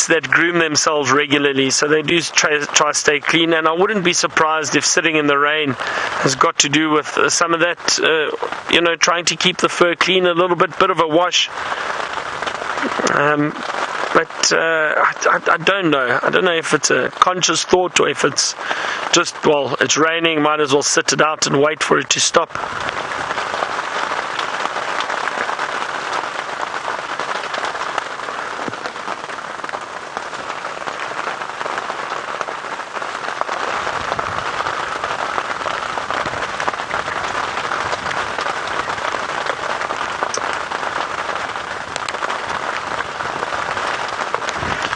that groom themselves regularly, so they do try to stay clean, and I wouldn't be surprised if sitting in the rain has got to do with some of that, trying to keep the fur clean a little bit of a wash. But I don't know. I don't know if it's a conscious thought or if it's just, well, it's raining, might as well sit it out and wait for it to stop.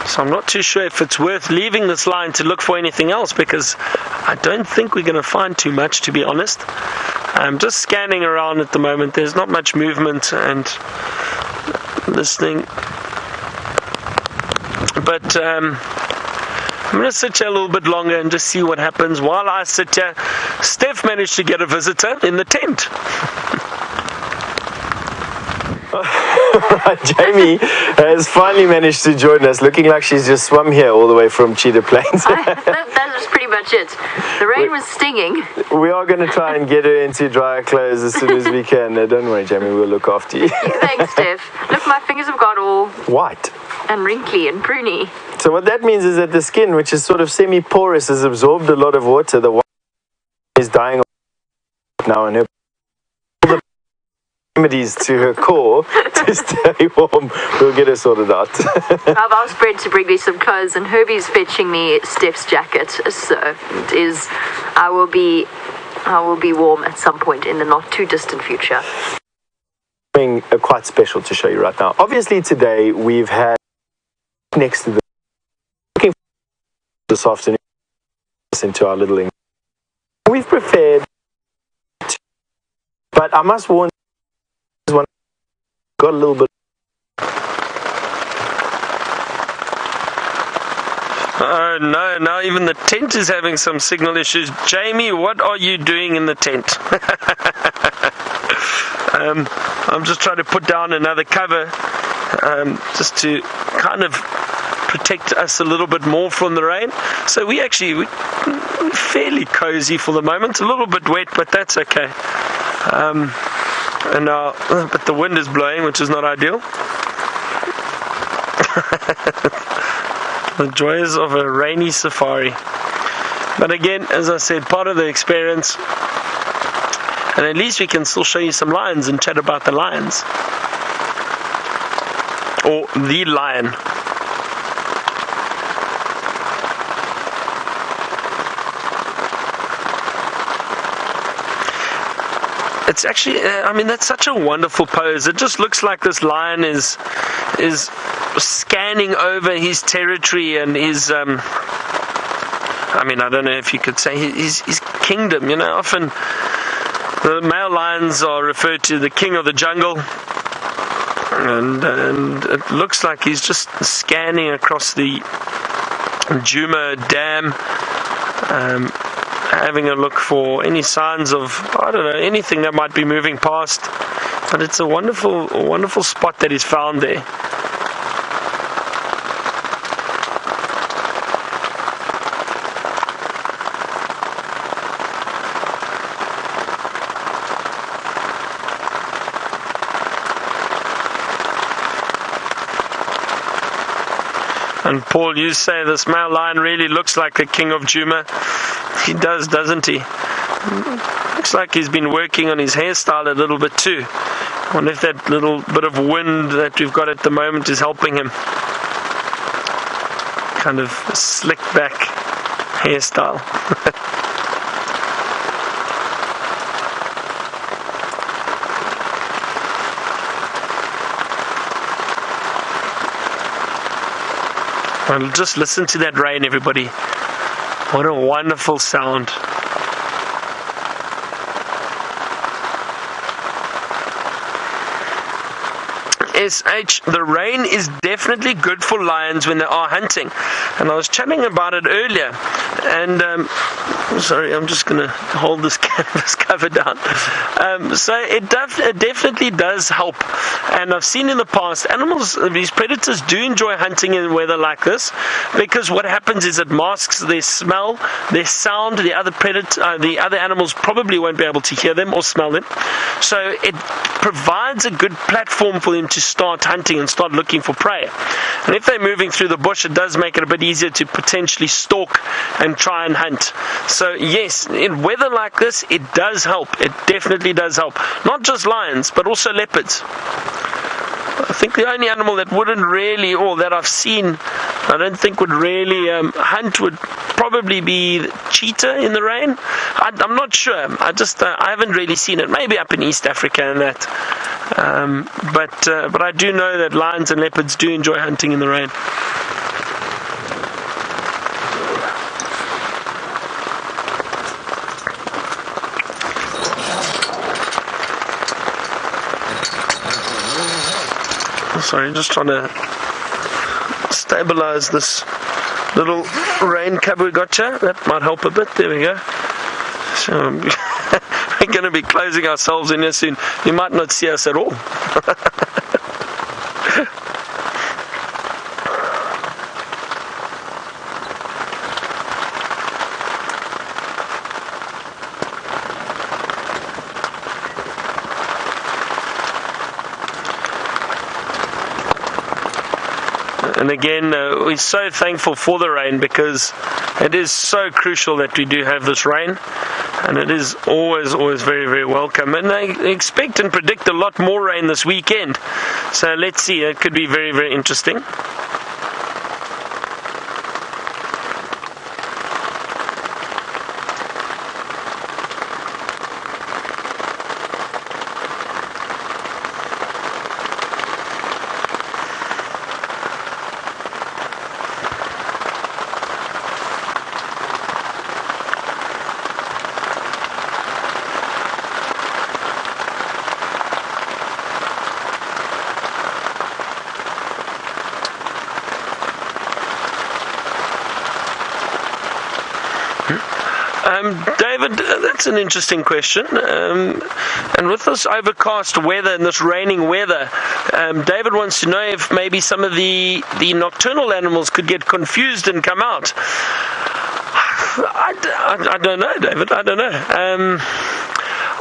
So I'm not too sure if it's worth leaving this line to look for anything else, because I don't think we're going to find too much, to be honest. I'm just scanning around at the moment. There's not much movement and listening. But I'm going to sit here a little bit longer and just see what happens. While I sit here, Stef managed to get a visitor in the tent. Jamie has finally managed to join us, looking like she's just swum here all the way from Cheetah Plains. That was pretty much it. The rain was stinging. We are going to try and get her into drier clothes as soon as we can. Don't worry, Jamie, we'll look after you. Thanks, Stef. Look, my fingers have got all white and wrinkly and pruny. So what that means is that the skin, which is sort of semi-porous, has absorbed a lot of water. The water is dying now, and her remedies to her core to stay warm. We'll get her sorted out. I've asked Brett to bring me some clothes, and Herbie's fetching me Stef's jacket, so it is. I will be warm at some point in the not too distant future. Something quite special to show you right now. Obviously today we've had next to the this afternoon into our little we've prepared, but I must warn one got a little bit. Oh no, now even the tent is having some signal issues. Jamie, what are you doing in the tent? I'm just trying to put down another cover just to kind of protect us a little bit more from the rain. So we're fairly cozy for the moment. A little bit wet, but that's okay. But the wind is blowing, which is not ideal. The joys of a rainy safari. But again, as I said, part of the experience. And at least we can still show you some lions and chat about the lions. Or the lion. It's actually, that's such a wonderful pose. It just looks like this lion is scanning over his territory and his, I don't know if you could say his kingdom. Often the male lions are referred to the king of the jungle, and it looks like he's just scanning across the Djuma dam, having a look for any signs of, anything that might be moving past. But it's a wonderful spot that he's found there. And Paul, you say this male lion really looks like the king of Djuma. He does, doesn't he? Looks like he's been working on his hairstyle a little bit too. I wonder if that little bit of wind that we've got at the moment is helping him. Kind of slick back hairstyle. Well, just listen to that rain, everybody. What a wonderful sound. SH, the rain is definitely good for lions when they are hunting. And I was chatting about it earlier. And, sorry, I'm just going to hold this canvas cover down. So it definitely does help. And I've seen in the past, these predators do enjoy hunting in weather like this, because what happens is it masks their smell, their sound. The other animals probably won't be able to hear them or smell them. So it provides a good platform for them to start hunting and start looking for prey. And if they're moving through the bush, it does make it a bit easier to potentially stalk and try and hunt. So yes, in weather like this, it does help. It definitely does help. Not just lions, but also leopards. I think the only animal that wouldn't really, or that I've seen, I don't think would really hunt would probably be cheetah in the rain. I'm not sure. I haven't really seen it. Maybe up in East Africa and that. But I do know that lions and leopards do enjoy hunting in the rain. Sorry, just trying to stabilize this little rain cover we got here. That might help a bit. There we go. So we're going to be closing ourselves in here soon. You might not see us at all. And again, we're so thankful for the rain, because it is so crucial that we do have this rain, and it is always very, very welcome. And I expect and predict a lot more rain this weekend, so let's see. It could be very, very interesting. David, that's an interesting question. And with this overcast weather and this raining weather, David wants to know if maybe some of the nocturnal animals could get confused and come out. I don't know, David. I don't know.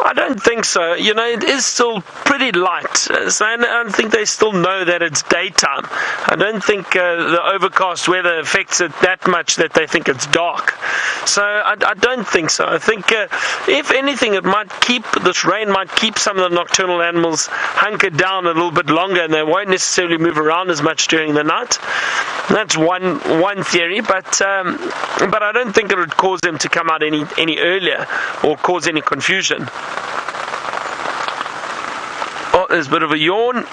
I don't think so. You know, it is still pretty light, so I don't think they still know that it's daytime. I don't think the overcast weather affects it that much that they think it's dark. So I don't think so. I think if anything, this rain might keep some of the nocturnal animals hunkered down a little bit longer, and they won't necessarily move around as much during the night. That's one theory, but I don't think it would cause them to come out any earlier or cause any confusion. Oh, there's a bit of a yawn.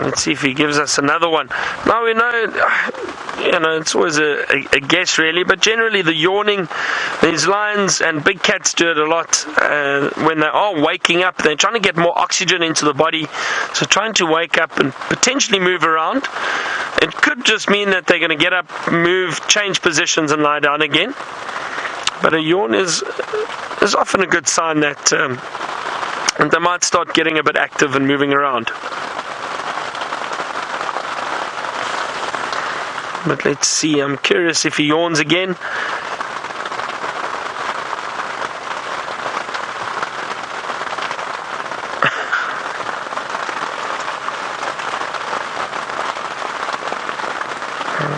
Let's see if he gives us another one. Now we know, it's always a guess really, but generally the yawning, these lions and big cats do it a lot when they are waking up. They're trying to get more oxygen into the body, so trying to wake up and potentially move around. It could just mean that they're going to get up, move, change positions and lie down again. But a yawn is often a good sign that they might start getting a bit active and moving around. But let's see, I'm curious if he yawns again.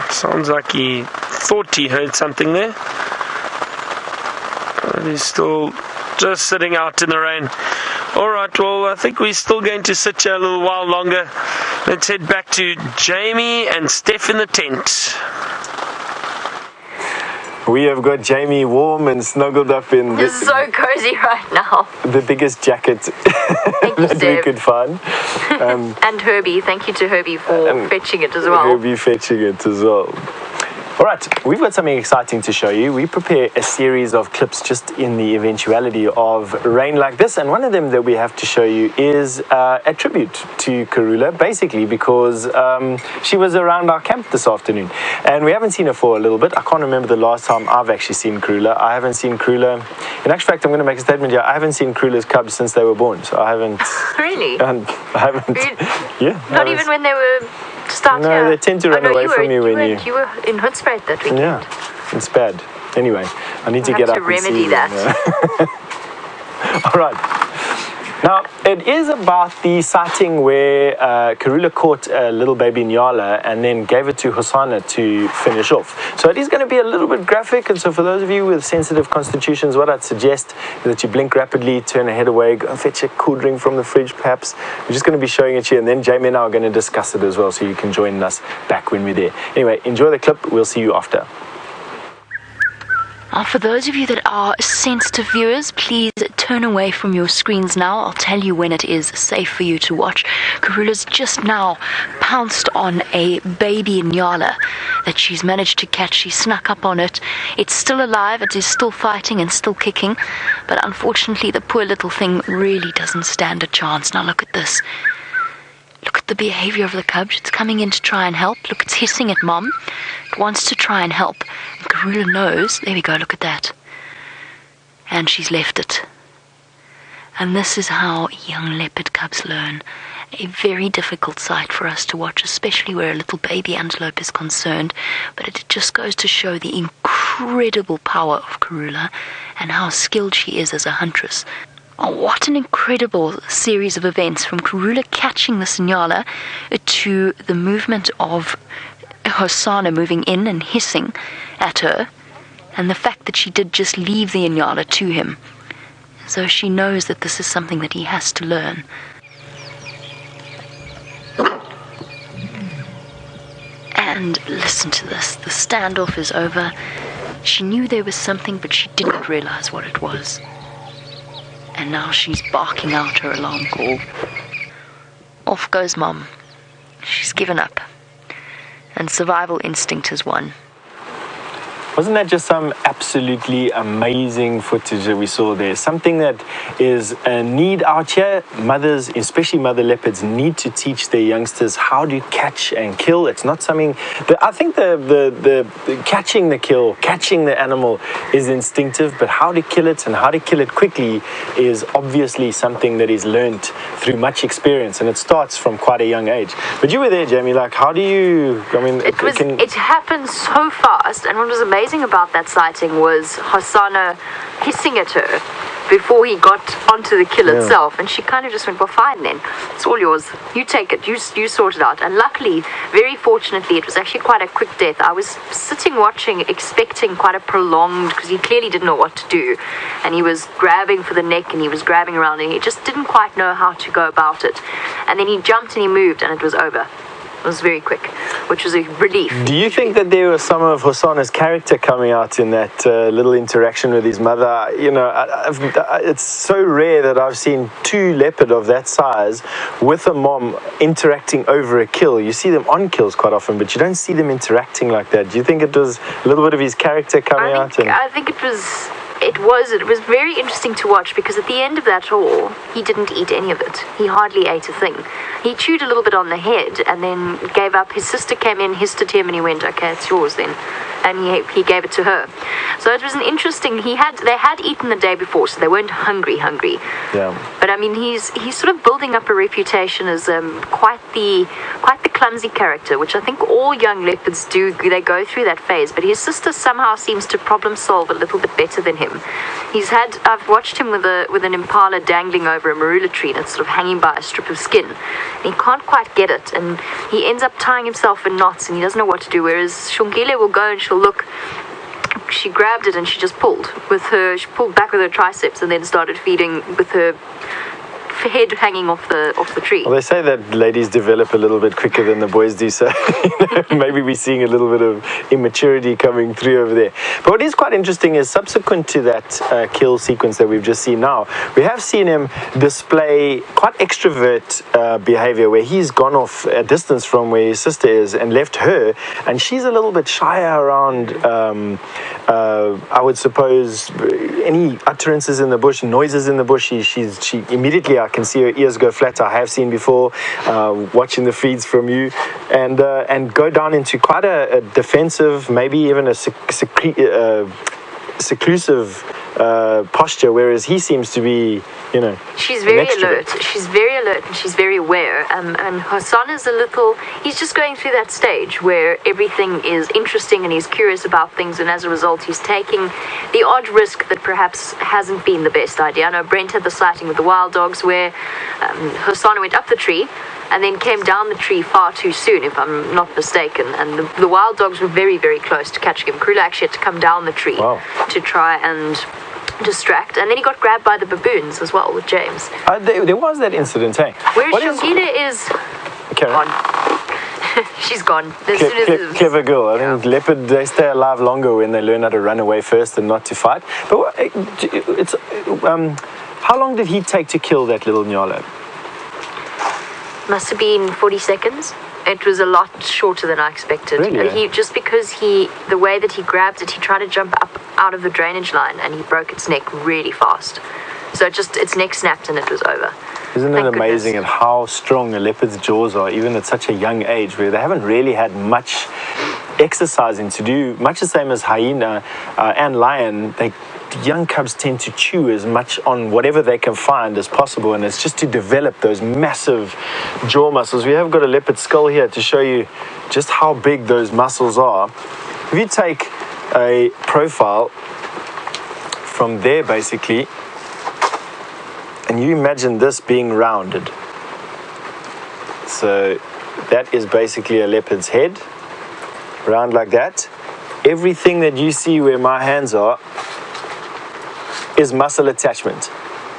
Sounds like he thought he heard something there. But he's still just sitting out in the rain. Alright, well, I think we're still going to sit here a little while longer. Let's head back to Jamie and Stef in the tent. We have got Jamie warm and snuggled up in It's so cozy right now. The biggest jacket that we could find. And Herbie, thank you to Herbie for fetching it as well. Herbie fetching it as well. All right, we've got something exciting to show you. We prepare a series of clips just in the eventuality of rain like this, and one of them that we have to show you is a tribute to Karula, basically because she was around our camp this afternoon, and we haven't seen her for a little bit. I can't remember the last time I've actually seen Karula. I haven't seen Karula. In actual fact, I'm going to make a statement here. I haven't seen Karula's cubs since they were born, so I haven't. Really? I haven't. Yeah. Not even when they were. No, they tend to run away from you when you were in Hoedspruit that weekend. Yeah, it's bad. Anyway, I need to get up and remedy see that. All right. Now, it is about the sighting where Karula caught a little baby Nyala and then gave it to Hosana to finish off. So it is going to be a little bit graphic, and so for those of you with sensitive constitutions, what I'd suggest is that you blink rapidly, turn your head away, go and fetch a cool drink from the fridge perhaps. We're just going to be showing it here, and then Jamie and I are going to discuss it as well, so you can join us back when we're there. Anyway, enjoy the clip. We'll see you after. For those of you that are sensitive viewers, please turn away from your screens now. I'll tell you when it is safe for you to watch. Karula's just now pounced on a baby Nyala that she's managed to catch. She snuck up on it. It's still alive. It is still fighting and still kicking. But unfortunately, the poor little thing really doesn't stand a chance. Now look at this. Look at the behavior of the cub. It's coming in to try and help. Look, it's hissing at mom. It wants to try and help. And Karula knows. There we go, look at that. And she's left it. And this is how young leopard cubs learn. A very difficult sight for us to watch, especially where a little baby antelope is concerned. But it just goes to show the incredible power of Karula and how skilled she is as a huntress. Oh, what an incredible series of events, from Karula catching the Nyala to the movement of Hosana moving in and hissing at her, and the fact that she did just leave the Nyala to him. So she knows that this is something that he has to learn. And listen to this, the standoff is over. She knew there was something, but she didn't realize what it was. And now she's barking out her alarm call. Off goes Mom. She's given up. And survival instinct has won. Wasn't that just some absolutely amazing footage that we saw there? Something that is a need out here. Mothers, especially mother leopards, need to teach their youngsters how to catch and kill. It's not something that I think the catching the kill, catching the animal is instinctive, but how to kill it and how to kill it quickly is obviously something that is learnt through much experience, and it starts from quite a young age. But you were there, Jamie. Like, how do you? I mean, it happened so fast, and what was amazing about that sighting was Hosana hissing at her before he got onto the kill itself, and she kind of just went, well, fine then, it's all yours, you take it, you sort it out. And luckily, very fortunately, it was actually quite a quick death. I was sitting watching, expecting quite a prolonged, because he clearly didn't know what to do, and he was grabbing for the neck and he was grabbing around, and he just didn't quite know how to go about it. And then he jumped and he moved, and it was over. It was very quick, which was a relief. Do you think that there was some of Hosana's character coming out in that little interaction with his mother? You know, it's so rare that I've seen two leopard of that size with a mom interacting over a kill. You see them on kills quite often, but you don't see them interacting like that. Do you think it was a little bit of his character coming out? I think it was very interesting to watch, because at the end of that all, he didn't eat any of it. He hardly ate a thing. He chewed a little bit on the head and then gave up. His sister came in, hissed at him, and he went, okay, it's yours then. And he gave it to her. So it was an interesting, they had eaten the day before, so they weren't hungry. Yeah. But I mean, he's sort of building up a reputation as quite the clumsy character, which I think all young leopards do. They go through that phase, but his sister somehow seems to problem solve a little bit better than him. I've watched him with an impala dangling over a marula tree, and it's sort of hanging by a strip of skin, and he can't quite get it, and he ends up tying himself in knots, and he doesn't know what to do, whereas Shongile will go and she'll look. She grabbed it and she just pulled back with her triceps, and then started feeding with her head hanging off the tree. Well, they say that ladies develop a little bit quicker than the boys do, so maybe we're seeing a little bit of immaturity coming through over there. But what is quite interesting is subsequent to that kill sequence that we've just seen now, we have seen him display quite extrovert behavior, where he's gone off a distance from where his sister is and left her, and she's a little bit shyer around, I would suppose, any utterances in the bush, noises in the bush. She immediately, I can see her ears go flat. I have seen before, watching the feeds from you, and go down into quite a defensive, maybe even a seclusive posture, whereas he seems to be, she's very alert. She's very alert and she's very aware. And Hosana's he's just going through that stage where everything is interesting and he's curious about things, and as a result he's taking the odd risk that perhaps hasn't been the best idea. I know Brent had the sighting with the wild dogs where Hosana went up the tree and then came down the tree far too soon, if I'm not mistaken, and the wild dogs were very, very close to catching him. Karula actually had to come down the tree to try and distract, and then he got grabbed by the baboons as well with James. There was that incident, hey? Whereas Shongile is gone. She's gone. As soon as clever girl. I think leopard, they stay alive longer when they learn how to run away first and not to fight. But how long did he take to kill that little nyala? Must have been 40 seconds. It was a lot shorter than I expected. Really? Because the way that he grabbed it, he tried to jump up out of the drainage line and he broke its neck really fast. So its neck snapped and it was over. Isn't it amazing at how strong a leopard's jaws are, even at such a young age, where they haven't really had much exercising to do, much the same as hyena and lion. Young cubs tend to chew as much on whatever they can find as possible, and it's just to develop those massive jaw muscles. We have got a leopard skull here to show you just how big those muscles are. If you take a profile from there basically, and you imagine this being rounded, so that is basically a leopard's head, round like that. Everything that you see where my hands are is muscle attachment,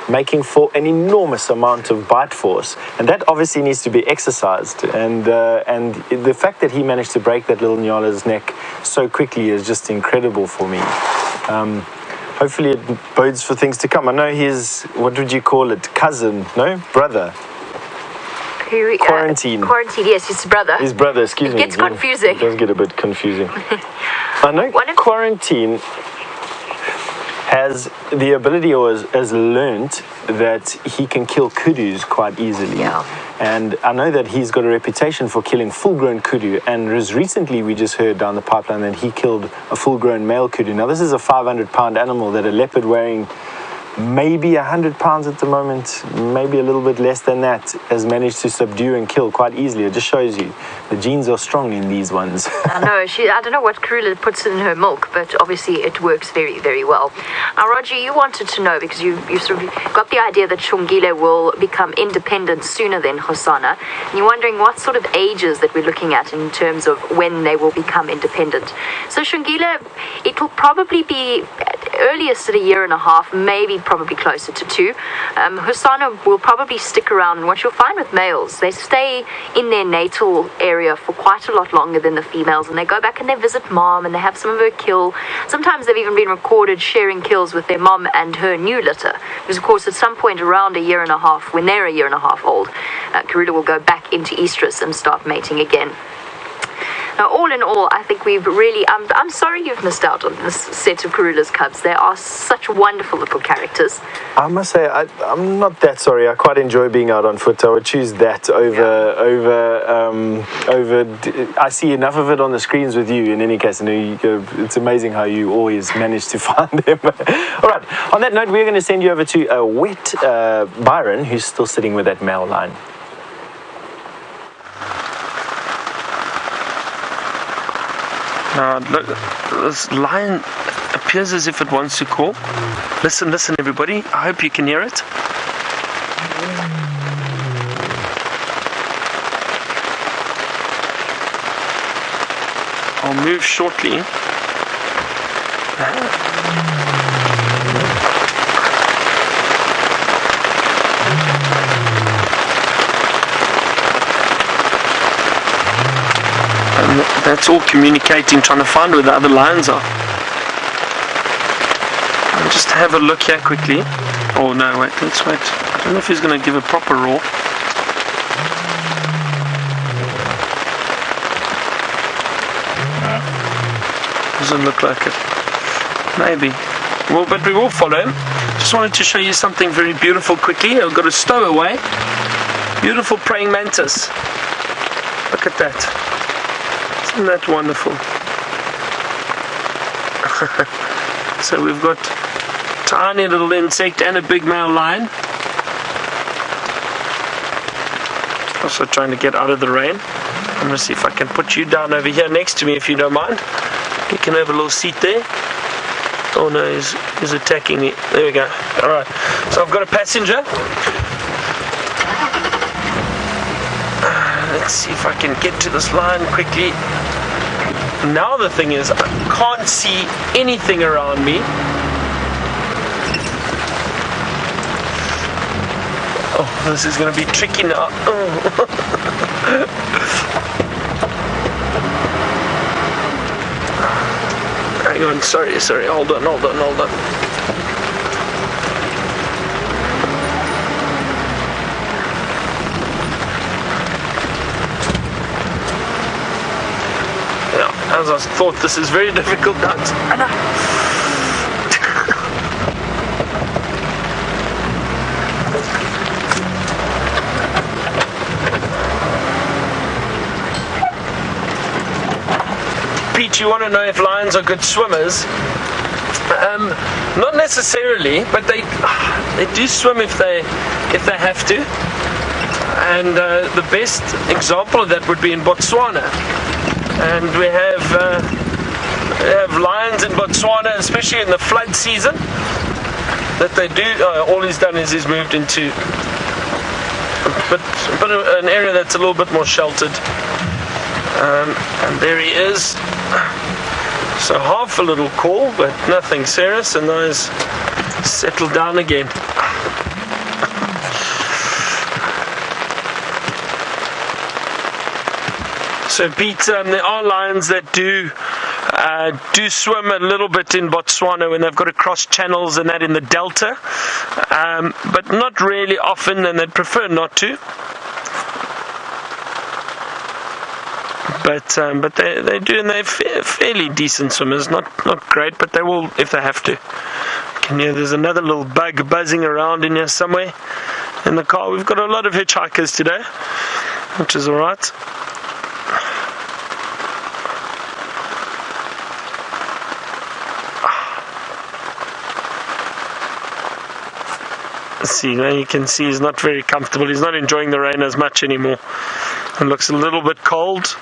making for an enormous amount of bite force, and that obviously needs to be exercised. And the fact that he managed to break that little nyala's neck so quickly is just incredible for me. Hopefully it bodes for things to come. I know his, what would you call it, brother. Quarantine. Quarantine, yes, his brother. His brother, excuse me. It gets confusing. It does get a bit confusing. I know Quarantine has the ability, or has learnt, that he can kill kudus quite easily. Yeah. And I know that he's got a reputation for killing full-grown kudu, and as recently we just heard down the pipeline that he killed a full-grown male kudu. Now this is a 500-pound animal that a leopard weighing maybe 100 pounds at the moment, maybe a little bit less than that, has managed to subdue and kill quite easily. It just shows you the genes are strong in these ones. I know. I don't know what Karula puts in her milk, but obviously it works very, very well. Now, Roger, you wanted to know, because you sort of got the idea that Shongile will become independent sooner than Hosana, and you're wondering what sort of ages that we're looking at in terms of when they will become independent. So Shongile, it will probably be earliest at 1.5 years, maybe probably closer to 2. Hosana will probably stick around, and what you'll find with males, they stay in their natal area for quite a lot longer than the females, and they go back and they visit mom and they have some of her kill. Sometimes they've even been recorded sharing kills with their mom and her new litter, because of course at some point around 1.5 years, when they're 1.5 years old, Karula will go back into estrus and start mating again. Now, all in all, I think we've really... I'm sorry you've missed out on this set of Karula's cubs. They are such wonderful little characters. I must say, I'm not that sorry. I quite enjoy being out on foot. I would choose that over... I see enough of it on the screens with you, in any case. And it's amazing how you always manage to find them. All right, on that note, we're going to send you over to a wet Byron, who's still sitting with that male line. Now, look, this lion appears as if it wants to call. Listen, everybody. I hope you can hear it. I'll move shortly. And that's all communicating, trying to find where the other lions are. I'll just have a look here quickly. Oh no, wait, let's wait. I don't know if he's going to give a proper roar. Doesn't look like it. Maybe. Well, but we will follow him. Just wanted to show you something very beautiful quickly. I've got a stowaway. Beautiful praying mantis. Look at that. Isn't that wonderful? So we've got tiny little insect and a big male lion. Also trying to get out of the rain. I'm going to see if I can put you down over here next to me if you don't mind. You can have a little seat there. Oh no, he's attacking me. There we go. Alright, so I've got a passenger. Let's see if I can get to this line quickly. Now the thing is, I can't see anything around me. Oh, this is going to be tricky now. Oh. Hang on, sorry, hold on. Yeah, as I thought, this is very difficult now. Pete, you want to know if lions are good swimmers? Not necessarily, but they do swim if they have to. And the best example of that would be in Botswana. And we have lions in Botswana, especially in the flood season, that they do. All he's done is he's moved into, but an area that's a little bit more sheltered. And there he is. So half a little call, but nothing serious, and those settle down again. So Pete, there are lions that do swim a little bit in Botswana when they've got to cross channels and that in the delta, but not really often, and they'd prefer not to. But they do, and they're fairly decent swimmers. Not great, but they will if they have to. You can hear there's another little bug buzzing around in here somewhere in the car. We've got a lot of hitchhikers today, which is alright. See, now you can see he's not very comfortable. He's not enjoying the rain as much anymore. It looks a little bit cold.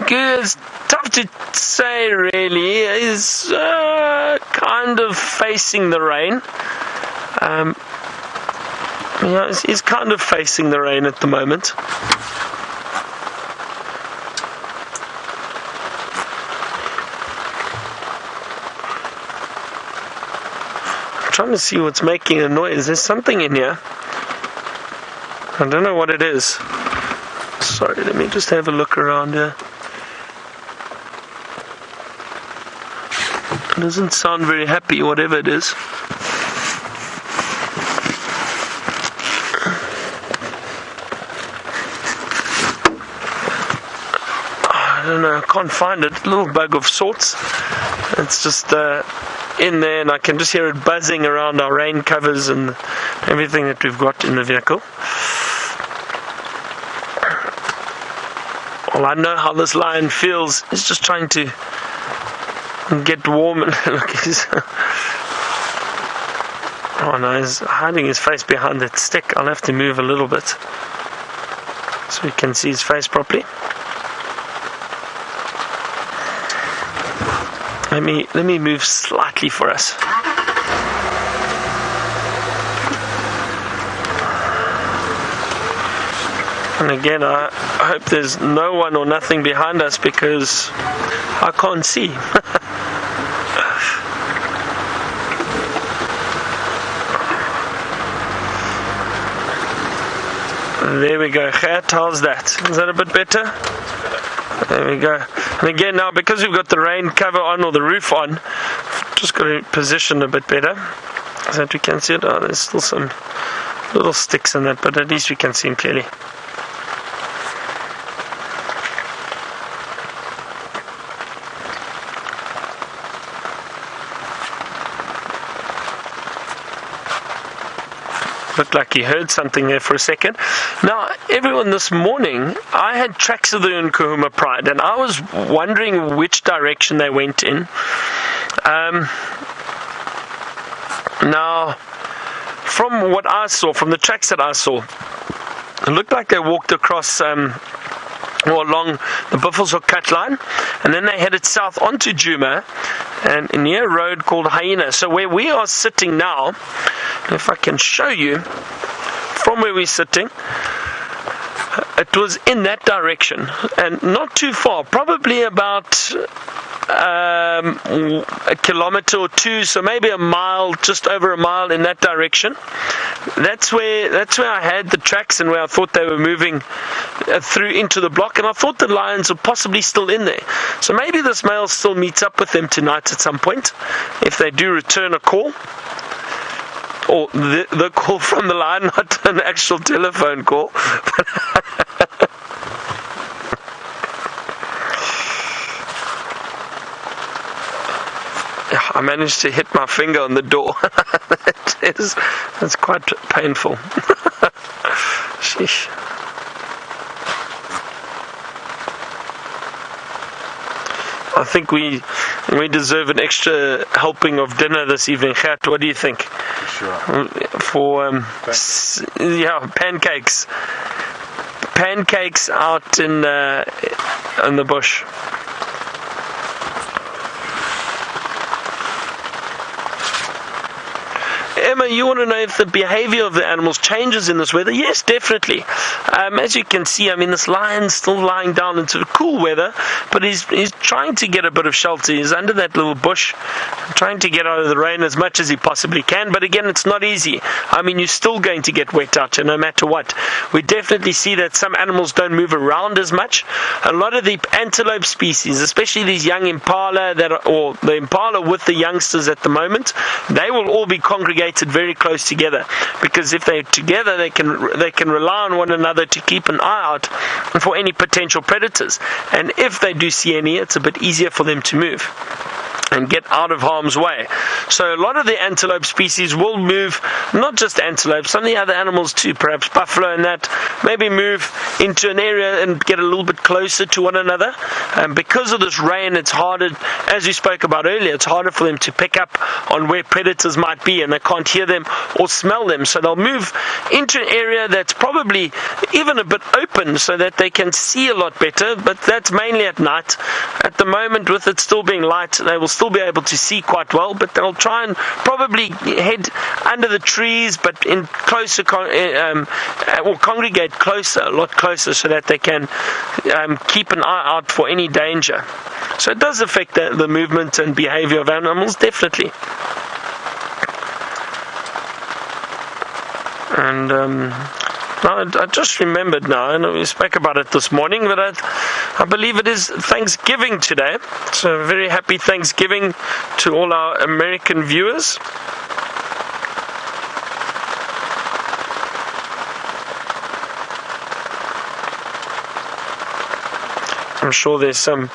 It's tough to say really. He's kind of facing the rain. Yeah, he's kind of facing the rain at the moment. I'm trying to see what's making a noise. There's something in here. I don't know what it is. Sorry, let me just have a look around here. It doesn't sound very happy, whatever it is. I don't know, I can't find it. A little bug of sorts. It's just in there, and I can just hear it buzzing around our rain covers and everything that we've got in the vehicle. Well, I know how this lion feels. He's just trying to get warm and look, oh no, he's hiding his face behind that stick. I'll have to move a little bit so we can see his face properly. Let me move slightly for us. And again, I hope there's no one or nothing behind us because I can't see. There we go. Gert, how's that? Is that a bit better? There we go. And again now, because we've got the rain cover on, or the roof on, just got to position a bit better so that we can see it. Oh, there's still some little sticks in that, but at least we can see them clearly. Looked like he heard something there for a second. Now, everyone, this morning, I had tracks of the Nkuhuma Pride, and I was wondering which direction they went in. Now, from what I saw, from the tracks that I saw, it looked like they walked across along the Buffelshoek cut line, and then they headed south onto Djuma and near a road called Hyena. So where we are sitting now, if I can show you from where we're sitting, it was in that direction and not too far, probably about a kilometer or two, so maybe a mile, just over a mile in that direction. That's where I had the tracks and where I thought they were moving through into the block, and I thought the lions were possibly still in there. So maybe this male still meets up with them tonight at some point, if they do return a call. Or the call from the line, not an actual telephone call. I managed to hit my finger on the door. That's quite painful. Sheesh. I think we deserve an extra helping of dinner this evening. Gert, what do you think? Sure. For pancakes. Pancakes out in the bush. Emma, you want to know if the behavior of the animals changes in this weather? Yes, definitely. As you can see, I mean, this lion's still lying down into the cool weather, but he's trying to get a bit of shelter. He's under that little bush, trying to get out of the rain as much as he possibly can. But again, it's not easy. I mean, you're still going to get wet out here no matter what. We definitely see that some animals don't move around as much. A lot of the antelope species, especially these young impala, or the impala with the youngsters at the moment, they will all be congregated very close together, because if they're together, they can rely on one another to keep an eye out for any potential predators. And if they do see any, it's a bit easier for them to move and get out of harm's way. So a lot of the antelope species will move, not just antelope, some of the other animals too, perhaps buffalo and that, maybe move into an area and get a little bit closer to one another. And because of this rain, it's harder, as we spoke about earlier, it's harder for them to pick up on where predators might be, and they can't hear them or smell them. So they'll move into an area that's probably even a bit open so that they can see a lot better, but that's mainly at night. At the moment, with it still being light, they will still be able to see quite well, but they'll try and probably head under the trees, but in closer or congregate closer, a lot closer, so that they can keep an eye out for any danger. So it does affect the movement and behavior of animals, definitely. And I just remembered now, and we spoke about it this morning, but I believe it is Thanksgiving today. So very happy Thanksgiving to all our American viewers. I'm sure there's some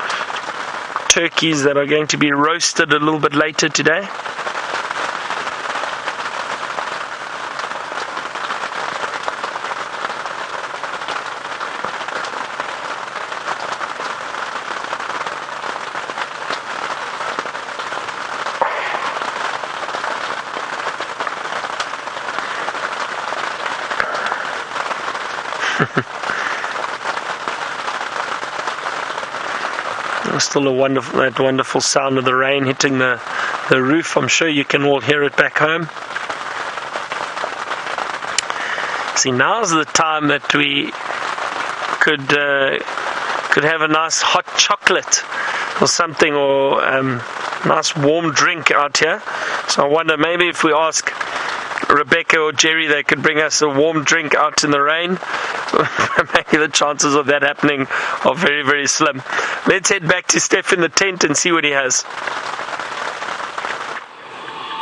turkeys that are going to be roasted a little bit later today. Still that wonderful sound of the rain hitting the roof. I'm sure you can all hear it back home. See, now's the time that we could have a nice hot chocolate or something, or nice warm drink out here. So I wonder, maybe if we ask Rebecca or Jerry, they could bring us a warm drink out in the rain. Maybe the chances of that happening are very, very slim. Let's head back to Stef in the tent and see what he has.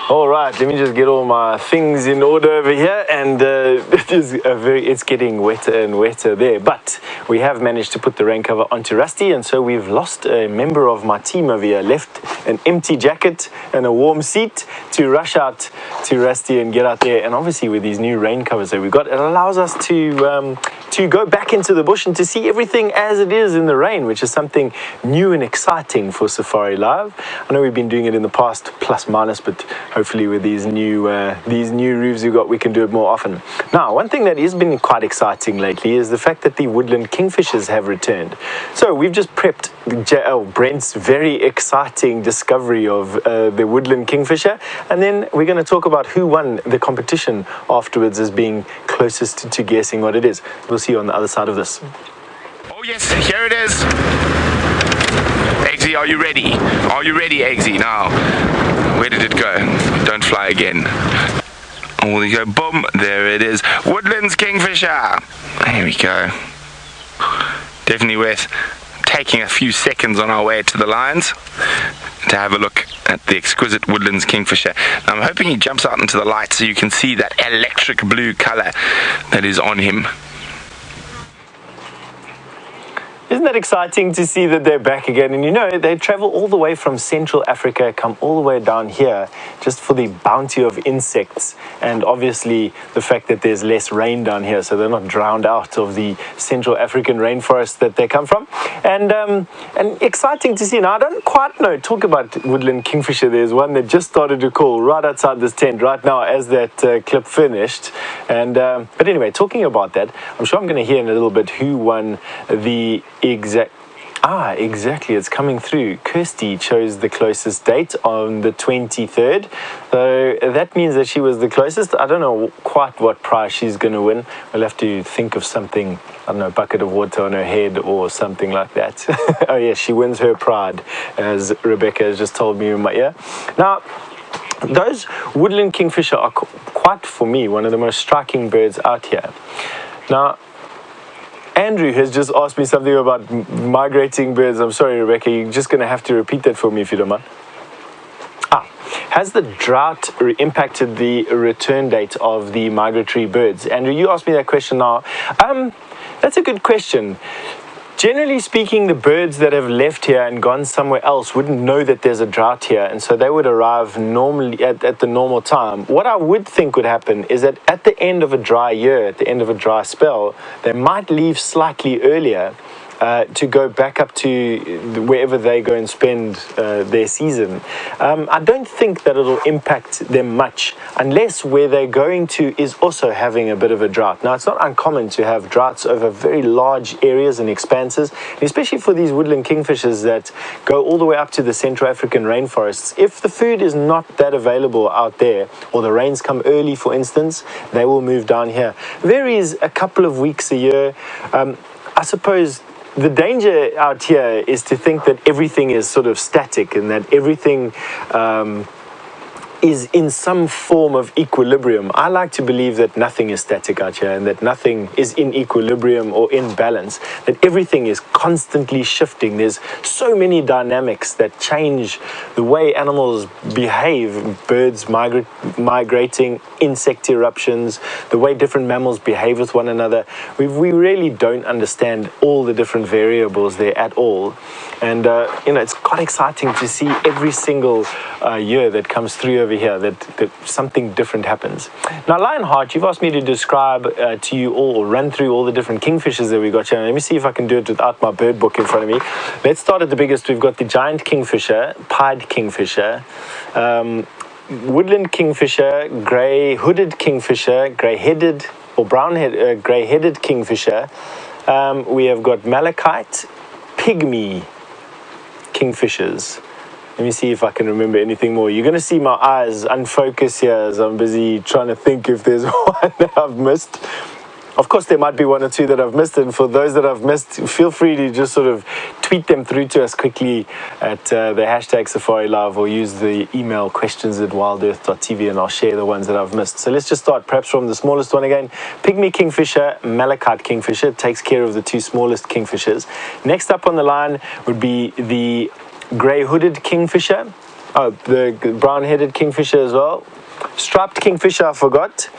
All right, let me just get all my things in order over here, and it's getting wetter and wetter there. But we have managed to put the rain cover onto Rusty, and so we've lost a member of my team over here. Left an empty jacket and a warm seat to rush out to Rusty and get out there. And obviously with these new rain covers that we've got, it allows us to go back into the bush and to see everything as it is in the rain, which is something new and exciting for Safari Live. I know we've been doing it in the past, plus minus, but hopefully with these new roofs we've got, we can do it more often. Now, one thing that has been quite exciting lately is the fact that the Woodland Kingfishers have returned. So we've just prepped Brent's very exciting discovery of the Woodland Kingfisher, and then we're going to talk about who won the competition afterwards as being closest to guessing what it is. We'll see you on the other side of this. Oh yes, here it is. Eggsy, are you ready? Are you ready, Eggsy? Now, where did it go? Don't fly again. Oh, there you go. Boom. There it is. Woodland's Kingfisher. Here we go. Definitely worth taking a few seconds on our way to the lines to have a look at the exquisite Woodland's Kingfisher. Now, I'm hoping he jumps out into the light so you can see that electric blue color that is on him. Isn't that exciting to see that they're back again? And you know, they travel all the way from Central Africa, come all the way down here just for the bounty of insects, and obviously the fact that there's less rain down here, so they're not drowned out of the Central African rainforest that they come from. And exciting to see. Now, I don't quite know, talk about Woodland Kingfisher, there's one that just started to call right outside this tent right now as that clip finished. And but anyway, talking about that, I'm sure I'm going to hear in a little bit who won the exactly, it's coming through. Kirsty chose the closest date on the 23rd, so that means that she was the closest. I don't know quite what prize she's going to win. We'll have to think of something, I don't know, a bucket of water on her head or something like that. Oh yes, she wins her pride, as Rebecca has just told me in my ear. Now, those Woodland Kingfisher are quite, for me, one of the most striking birds out here. Now, Andrew has just asked me something about migrating birds. I'm sorry, Rebecca, you're just going to have to repeat that for me if you don't mind. Has the drought impacted the return date of the migratory birds? Andrew, you asked me that question now. That's a good question. Generally speaking, the birds that have left here and gone somewhere else wouldn't know that there's a drought here, and so they would arrive normally at the normal time. What I would think would happen is that at the end of a dry year, at the end of a dry spell, they might leave slightly earlier to go back up to wherever they go and spend their season. I don't think that it'll impact them much unless where they're going to is also having a bit of a drought. Now, it's not uncommon to have droughts over very large areas and expanses, especially for these woodland kingfishers that go all the way up to the Central African rainforests. If the food is not that available out there, or the rains come early, for instance, they will move down here. Varies a couple of weeks a year. I suppose the danger out here is to think that everything is sort of static and that everything is in some form of equilibrium. I like to believe that nothing is static out here and that nothing is in equilibrium or in balance, that everything is constantly shifting. There's so many dynamics that change the way animals behave, birds migrating, insect eruptions, the way different mammals behave with one another. We really don't understand all the different variables there at all. And, it's quite exciting to see every single year that comes through over here that something different happens. Now, Lionheart, you've asked me to describe to you all, or run through all the different kingfishers that we got here. Let me see if I can do it without my bird book in front of me. Let's start at the biggest. We've got the giant kingfisher, pied kingfisher, woodland kingfisher, grey-hooded kingfisher, grey-headed or brown-headed, grey-headed kingfisher. We have got malachite, pygmy kingfishers. Let me see if I can remember anything more. You're going to see my eyes unfocus here as I'm busy trying to think if there's one that I've missed. Of course, there might be one or two that I've missed, and for those that I've missed, feel free to just sort of tweet them through to us quickly at the hashtag Safari Live, or use the email questions@WildEarthTV, and I'll share the ones that I've missed. So let's just start perhaps from the smallest one again. Pygmy Kingfisher, Malachite Kingfisher, takes care of the two smallest kingfishers. Next up on the line would be the grey-hooded Kingfisher. Oh, the brown-headed Kingfisher as well. Striped Kingfisher, I forgot.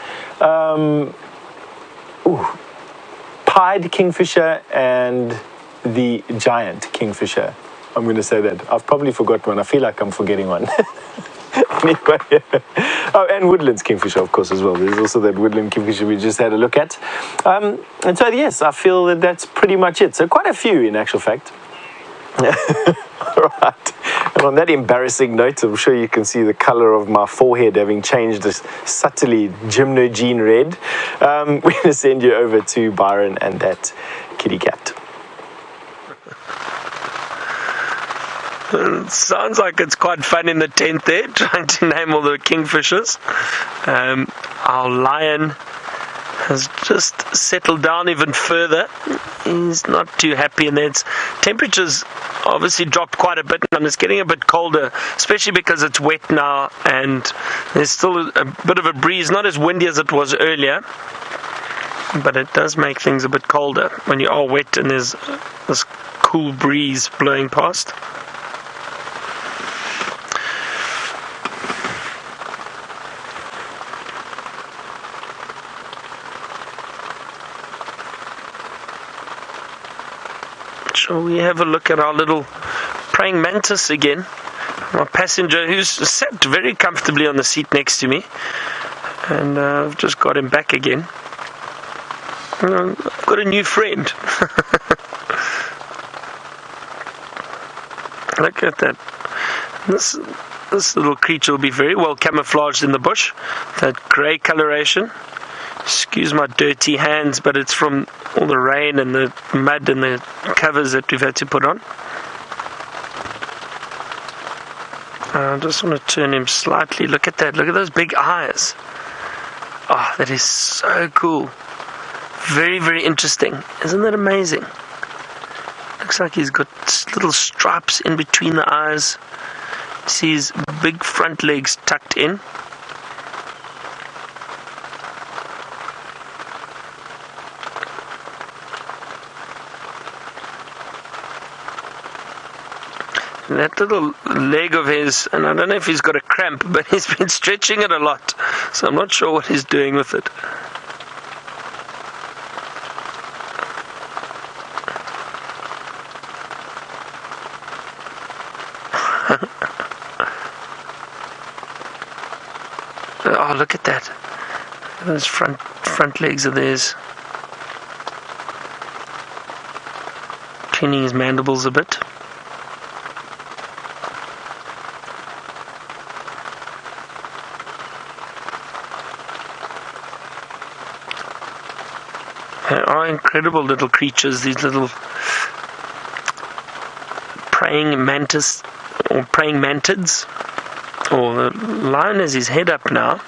Pied Kingfisher and the giant Kingfisher. I'm going to say that. I've probably forgot one. I feel like I'm forgetting one. Oh, and Woodland's Kingfisher, of course, as well. There's also that Woodland Kingfisher we just had a look at. And so, yes, I feel that that's pretty much it. So quite a few, in actual fact. Right. And on that embarrassing note, I'm sure you can see the color of my forehead having changed this subtly gymnogene red. We're going to send you over to Byron and that kitty cat. Sounds like it's quite fun in the tent there, trying to name all the kingfishers. Our lion has just settled down even further. He's not too happy, and its temperatures obviously dropped quite a bit, and it's getting a bit colder, especially because it's wet now, and there's still a bit of a breeze, not as windy as it was earlier, but it does make things a bit colder when you are wet and there's this cool breeze blowing past. Shall we have a look at our little praying mantis again? My passenger, who's sat very comfortably on the seat next to me, and I've just got him back again. I've got a new friend. Look at that. This little creature will be very well camouflaged in the bush. That grey coloration. Excuse my dirty hands, but it's from all the rain and the mud and the covers that we've had to put on. I just want to turn him slightly. Look at that. Look at those big eyes. Oh, that is so cool. Very, very interesting. Isn't that amazing? Looks like he's got little stripes in between the eyes. See his big front legs tucked in. That little leg of his, and I don't know if he's got a cramp, but he's been stretching it a lot, so I'm not sure what he's doing with it. Oh, look at that. Those front legs of theirs. Cleaning his mandibles a bit. They are incredible little creatures, these little praying mantis, or praying mantids. Oh, the lion has his head up now.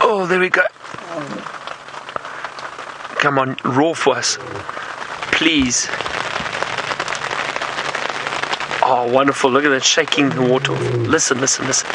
Oh, there we go. Come on, roar for us. Please. Oh, wonderful. Look at that, shaking the water off. Listen, listen, listen.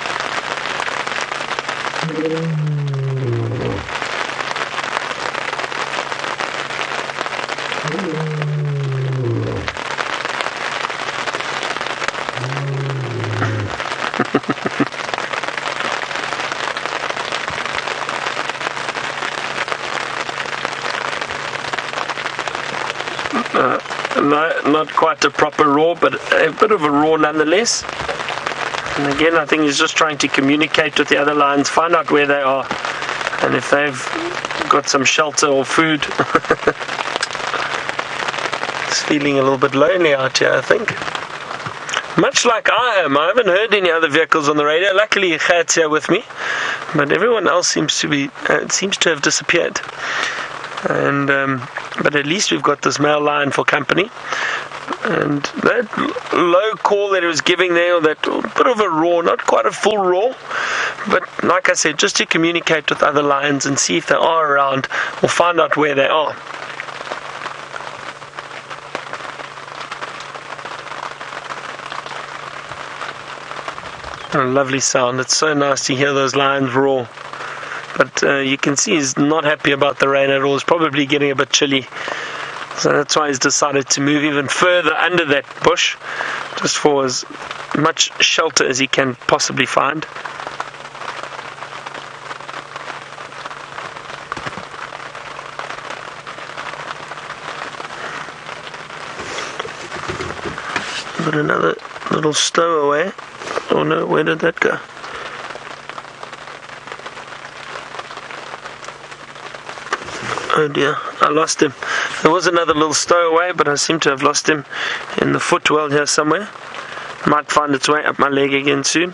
Not quite a proper roar, but a bit of a roar nonetheless. And again, I think he's just trying to communicate with the other lions, find out where they are, and if they've got some shelter or food. He's feeling a little bit lonely out here, I think. Much like I am. I haven't heard any other vehicles on the radio. Luckily, Gert's here with me, but everyone else seems to have disappeared. And but at least we've got this male lion for company. And that low call that he was giving there, or that bit of a roar, not quite a full roar, but like I said, just to communicate with other lions and see if they are around or find out where they are. A lovely sound. It's so nice to hear those lions roar. But you can see he's not happy about the rain at all. It's probably getting a bit chilly. So that's why he's decided to move even further under that bush, just for as much shelter as he can possibly find. Got another little stowaway. Oh no, where did that go? Oh dear, I lost him. There was another little stowaway, but I seem to have lost him in the footwell here somewhere. Might find its way up my leg again soon.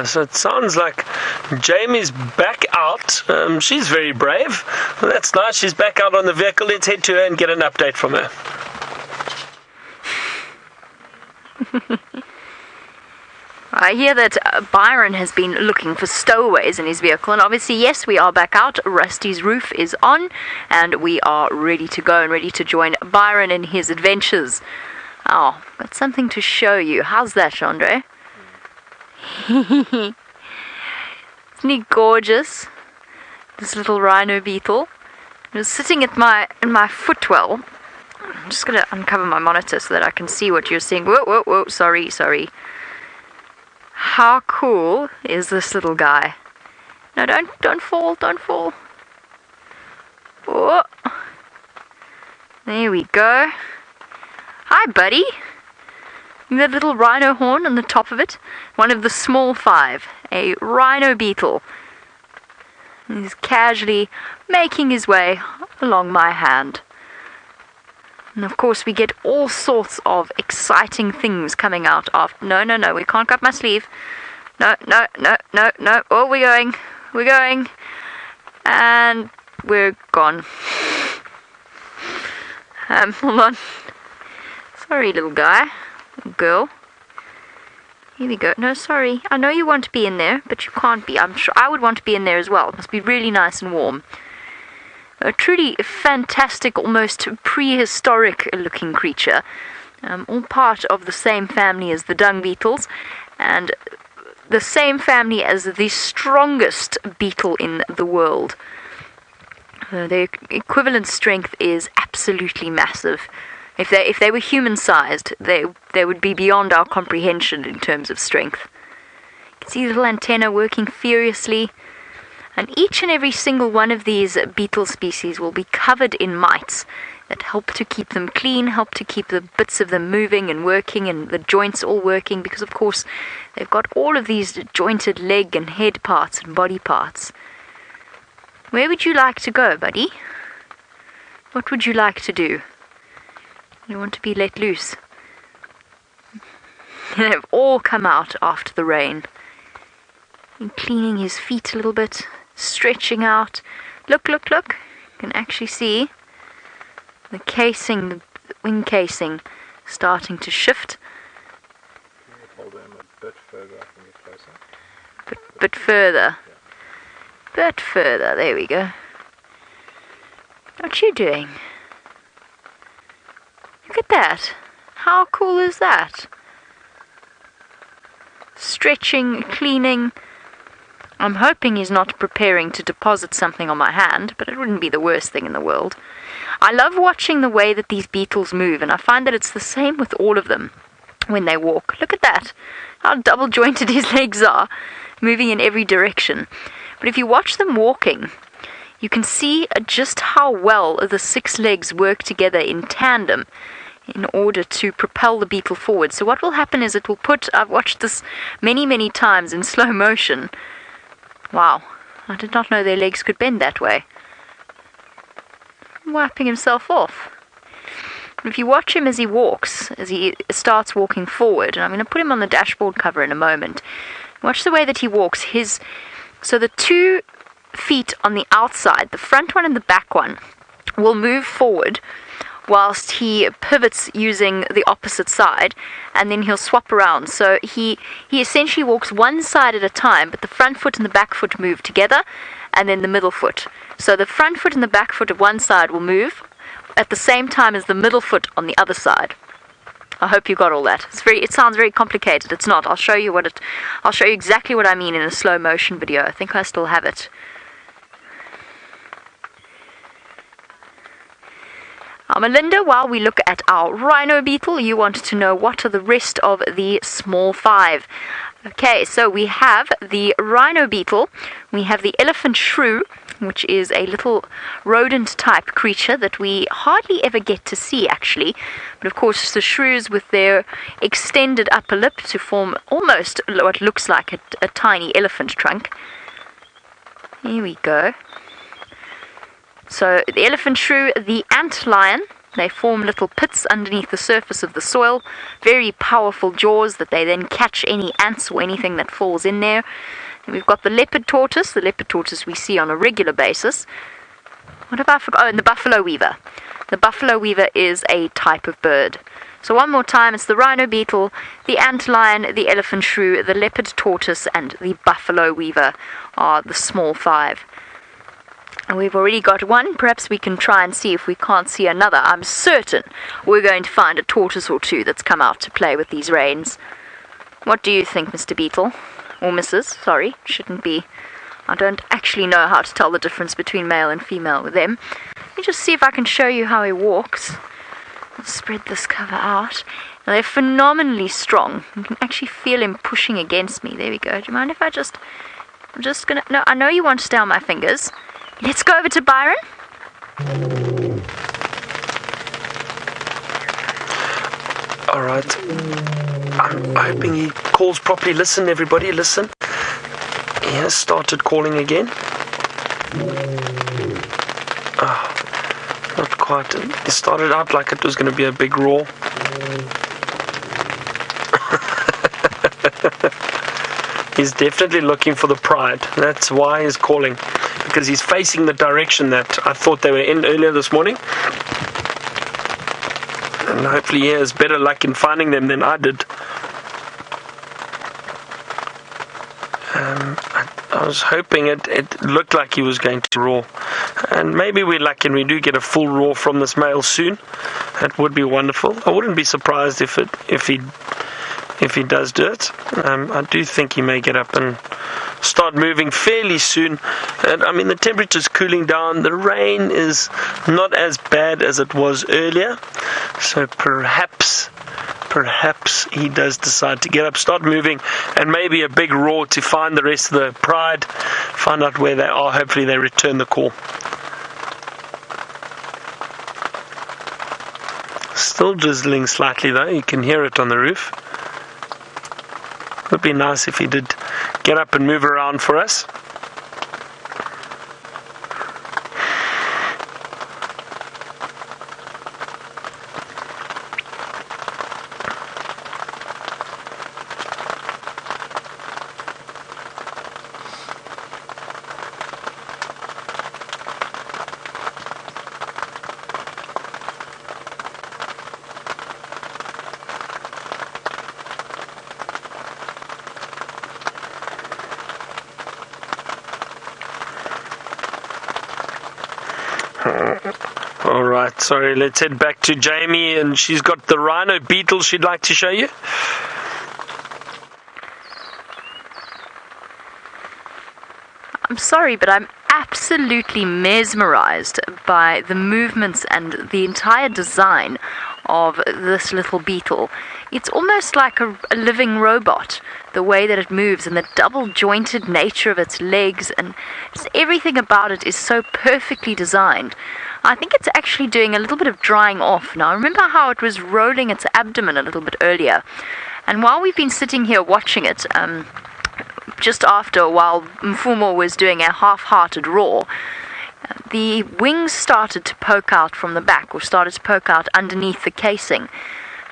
So it sounds like Jamie's back out. She's very brave. Well, that's nice. She's back out on the vehicle. Let's head to her and get an update from her. I hear that Byron has been looking for stowaways in his vehicle, and obviously, yes, we are back out. Rusty's roof is on, and we are ready to go and ready to join Byron in his adventures. Oh, got something to show you. How's that, Chandre? Isn't he gorgeous? This little rhino beetle. He was sitting at my footwell. I'm just going to uncover my monitor so that I can see what you're seeing. Whoa, whoa, whoa, sorry. How cool is this little guy? No, don't fall. Whoa. There we go. Hi, buddy. That little rhino horn on the top of it. One of the small five. A rhino beetle. He's casually making his way along my hand. And of course we get all sorts of exciting things coming out of... No, we can't cut my sleeve. No. Oh, we're going. And we're gone. Hold on. Sorry, little guy. Girl. Here we go. No, sorry. I know you want to be in there, but you can't be. I'm sure I would want to be in there as well. It must be really nice and warm. A truly fantastic, almost prehistoric looking creature. All part of the same family as the dung beetles, and the same family as the strongest beetle in the world. Their equivalent strength is absolutely massive. If they were human-sized, they would be beyond our comprehension in terms of strength. You can see the little antenna working furiously. And each and every single one of these beetle species will be covered in mites that help to keep them clean, help to keep the bits of them moving and working, and the joints all working, because of course they've got all of these jointed leg and head parts and body parts. Where would you like to go, buddy? What would you like to do? You want to be let loose. And they've all come out after the rain. And cleaning his feet a little bit, stretching out. Look. You can actually see the casing, the wing casing, starting to shift. Can you hold them a bit further up and get closer? Bit further. Yeah. Bit further. There we go. What you doing? Look at that. How cool is that? Stretching, cleaning. I'm hoping he's not preparing to deposit something on my hand, but it wouldn't be the worst thing in the world. I love watching the way that these beetles move, and I find that it's the same with all of them when they walk. Look at that. How double jointed his legs are, moving in every direction. But if you watch them walking, you can see just how well the 6 legs work together in tandem in order to propel the beetle forward. So what will happen is it will put, I've watched this many times in slow motion. Wow, I did not know their legs could bend that way. Wiping himself off. If you watch him as he walks, as he starts walking forward, and I'm going to put him on the dashboard cover in a moment, watch the way that he walks. So the 2 feet on the outside, the front one and the back one, will move forward whilst he pivots using the opposite side, and then he'll swap around. So he essentially walks one side at a time, but the front foot and the back foot move together, and then the middle foot. So the front foot and the back foot of one side will move at the same time as the middle foot on the other side. I hope you got all that. It sounds very complicated. It's not. I'll show you exactly what I mean in a slow motion video. I think I still have it. Melinda, while we look at our rhino beetle, you wanted to know what are the rest of the small 5. Okay, so we have the rhino beetle, we have the elephant shrew, which is a little rodent-type creature that we hardly ever get to see, actually. But of course, the shrews with their extended upper lip to form almost what looks like a tiny elephant trunk. Here we go. So the elephant shrew, the ant lion, they form little pits underneath the surface of the soil. Very powerful jaws that they then catch any ants or anything that falls in there. And we've got the leopard tortoise we see on a regular basis. What have I forgotten? Oh, and the buffalo weaver. The buffalo weaver is a type of bird. So one more time, it's the rhino beetle, the ant lion, the elephant shrew, the leopard tortoise, and the buffalo weaver are the small 5. And we've already got one. Perhaps we can try and see if we can't see another. I'm certain we're going to find a tortoise or 2 that's come out to play with these reins. What do you think, Mr. Beetle? Or Mrs. Sorry, shouldn't be. I don't actually know how to tell the difference between male and female with them. Let me just see if I can show you how he walks. I'll spread this cover out. Now, they're phenomenally strong. You can actually feel him pushing against me. There we go. Do you mind if I'm just gonna... No, I know you want to stay on my fingers. Let's go over to Byron. All right. I'm hoping he calls properly. Listen, everybody, listen. He has started calling again. Oh, not quite. It started out like it was going to be a big roar. He's definitely looking for the pride. That's why he's calling. Because he's facing the direction that I thought they were in earlier this morning. And hopefully he has better luck in finding them than I did. I was hoping it looked like he was going to roar. And maybe we're lucky and we do get a full roar from this male soon. That would be wonderful. I wouldn't be surprised if he does do it. I do think he may get up and start moving fairly soon. And I mean, the temperature's cooling down. The rain is not as bad as it was earlier. So perhaps he does decide to get up, start moving, and maybe a big roar to find the rest of the pride, find out where they are. Hopefully they return the call. Still drizzling slightly though. You can hear it on the roof. Would be nice if he did get up and move around for us. Alright, sorry, let's head back to Jamie, and she's got the rhino beetle she'd like to show you. I'm sorry, but I'm absolutely mesmerized by the movements and the entire design of this little beetle. It's almost like a living robot, the way that it moves and the double-jointed nature of its legs, and just everything about it is so perfectly designed. I think it's actually doing a little bit of drying off now. Remember how it was rolling its abdomen a little bit earlier? And while we've been sitting here watching it, just after, while Mfumo was doing a half-hearted roar, the wings started to poke out from the back, or started to poke out underneath the casing.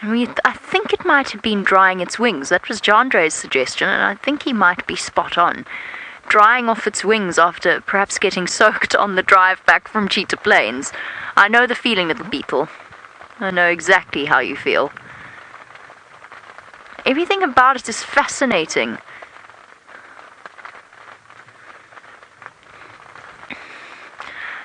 And I think it might have been drying its wings. That was Jandre's suggestion, and I think he might be spot on. Drying off its wings after perhaps getting soaked on the drive back from Cheetah Plains. I know the feeling, little beetle. I know exactly how you feel. Everything about it is fascinating.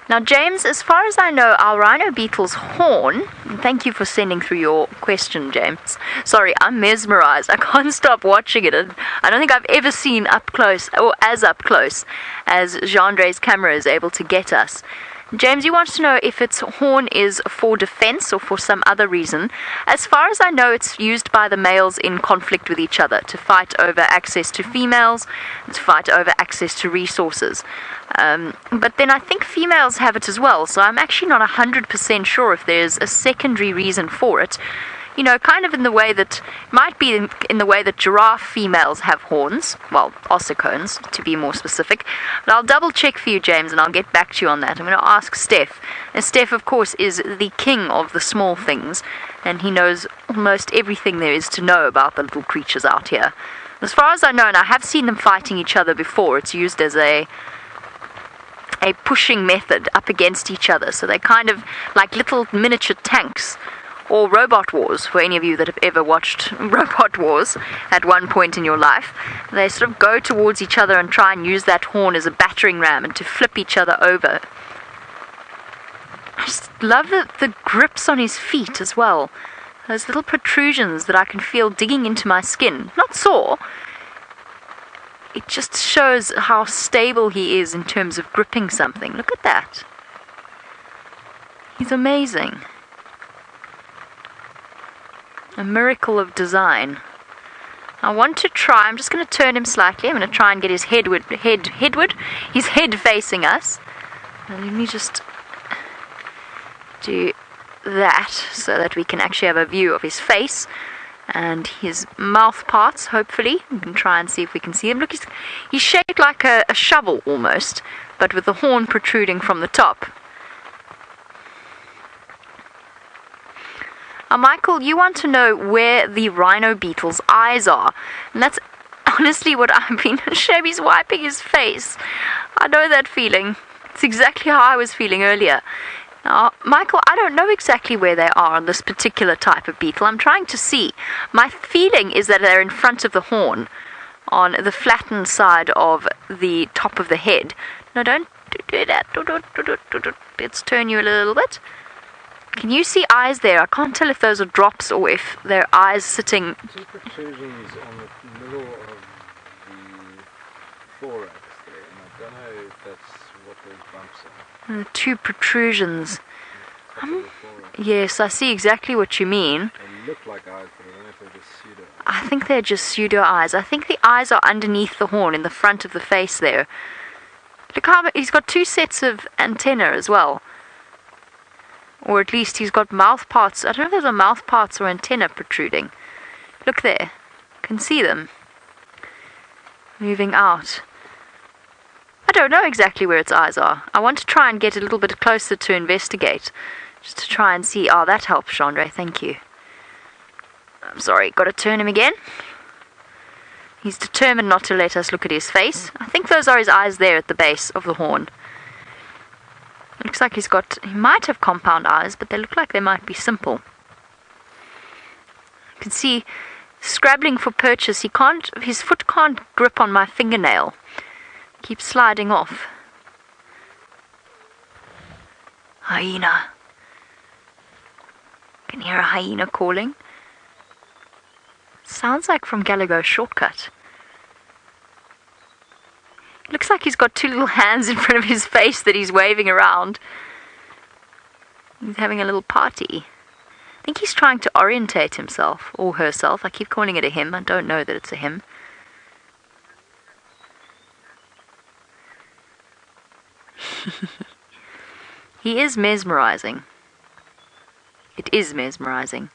Now, James, as far as I know, our rhino beetle's horn, thank you for sending through your question, James. Sorry, I'm mesmerized. I can't stop watching it. I don't think I've ever seen up close, or as up close, as Jandre's camera is able to get us. James, you want to know if its horn is for defense or for some other reason. As far as I know, it's used by the males in conflict with each other to fight over access to females, to fight over access to resources. But then I think females have it as well, so I'm actually not 100% sure if there's a secondary reason for it. You know, kind of in the way that, might be in the way that giraffe females have horns, well, ossicones, to be more specific. But I'll double check for you, James, and I'll get back to you on that. I'm going to ask Stef. And Stef, of course, is the king of the small things, and he knows almost everything there is to know about the little creatures out here. As far as I know, and I have seen them fighting each other before, it's used as a pushing method up against each other. So they're kind of like little miniature tanks, or Robot Wars, for any of you that have ever watched Robot Wars at one point in your life. They sort of go towards each other and try and use that horn as a battering ram and to flip each other over. I just love the grips on his feet as well. Those little protrusions that I can feel digging into my skin. Not sore. It just shows how stable he is in terms of gripping something. Look at that. He's amazing. A miracle of design. I want to try, I'm just going to turn him slightly. I'm going to try and get his head facing us. And let me just do that so that we can actually have a view of his face and his mouth parts, hopefully. We can try and see if we can see him. Look, he's shaped like a shovel almost, but with the horn protruding from the top. Michael, you want to know where the rhino beetle's eyes are. And that's honestly what I've been... Shabby's wiping his face. I know that feeling. It's exactly how I was feeling earlier. Now, Michael, I don't know exactly where they are on this particular type of beetle. I'm trying to see. My feeling is that they're in front of the horn, on the flattened side of the top of the head. No, don't do that. Let's turn you a little bit. Can you see eyes there? I can't tell if those are drops or if they're eyes sitting... Two protrusions on the middle of the thorax there, and I don't know if that's what those bumps are. Two protrusions. Yes, I see exactly what you mean. They look like eyes, but I don't know if they're just pseudo eyes. I think they're just pseudo eyes. I think the eyes are underneath the horn in the front of the face there. Look how he's got two sets of antennae as well. Or at least he's got mouth parts. I don't know if those are mouth parts or antenna protruding. Look there. Can see them. Moving out. I don't know exactly where its eyes are. I want to try and get a little bit closer to investigate. Just to try and see. Oh, that helps, Chandra. Thank you. I'm sorry. Got to turn him again. He's determined not to let us look at his face. I think those are his eyes there at the base of the horn. Looks like he might have compound eyes, but they look like they might be simple. You can see, scrabbling for purchase, his foot can't grip on my fingernail. Keeps sliding off. Hyena. Can you hear a hyena calling? Sounds like from Gallagher's Shortcut. Looks like he's got two little hands in front of his face that he's waving around. He's having a little party. think he's trying to orientate himself, or herself. I keep calling it a him. I don't know that it's a him. He is mesmerizing. It is mesmerizing.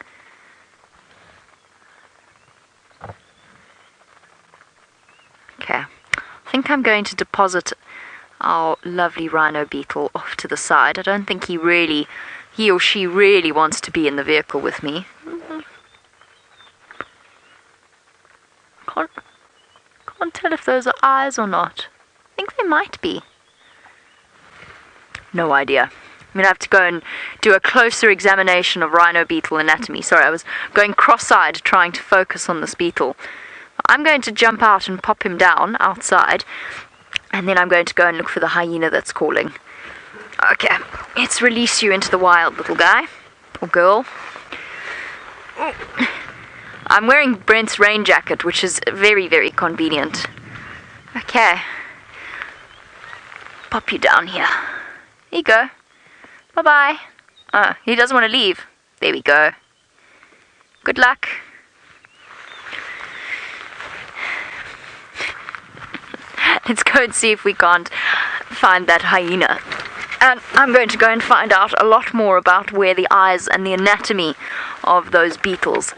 Okay. I think I'm going to deposit our lovely rhino beetle off to the side. I don't think he or she really wants to be in the vehicle with me. Can't tell if those are eyes or not. I think they might be. No idea. I'm going to have to go and do a closer examination of rhino beetle anatomy. Sorry, I was going cross-eyed trying to focus on this beetle. I'm going to jump out and pop him down outside, and then I'm going to go and look for the hyena that's calling. Okay, let's release you into the wild, little guy. Or girl. I'm wearing Brent's rain jacket, which is very, very convenient. Okay. Pop you down here. There you go. Bye-bye. Oh, he doesn't want to leave. There we go. Good luck. Let's go and see if we can't find that hyena. And I'm going to go and find out a lot more about where the eyes and the anatomy of those beetles.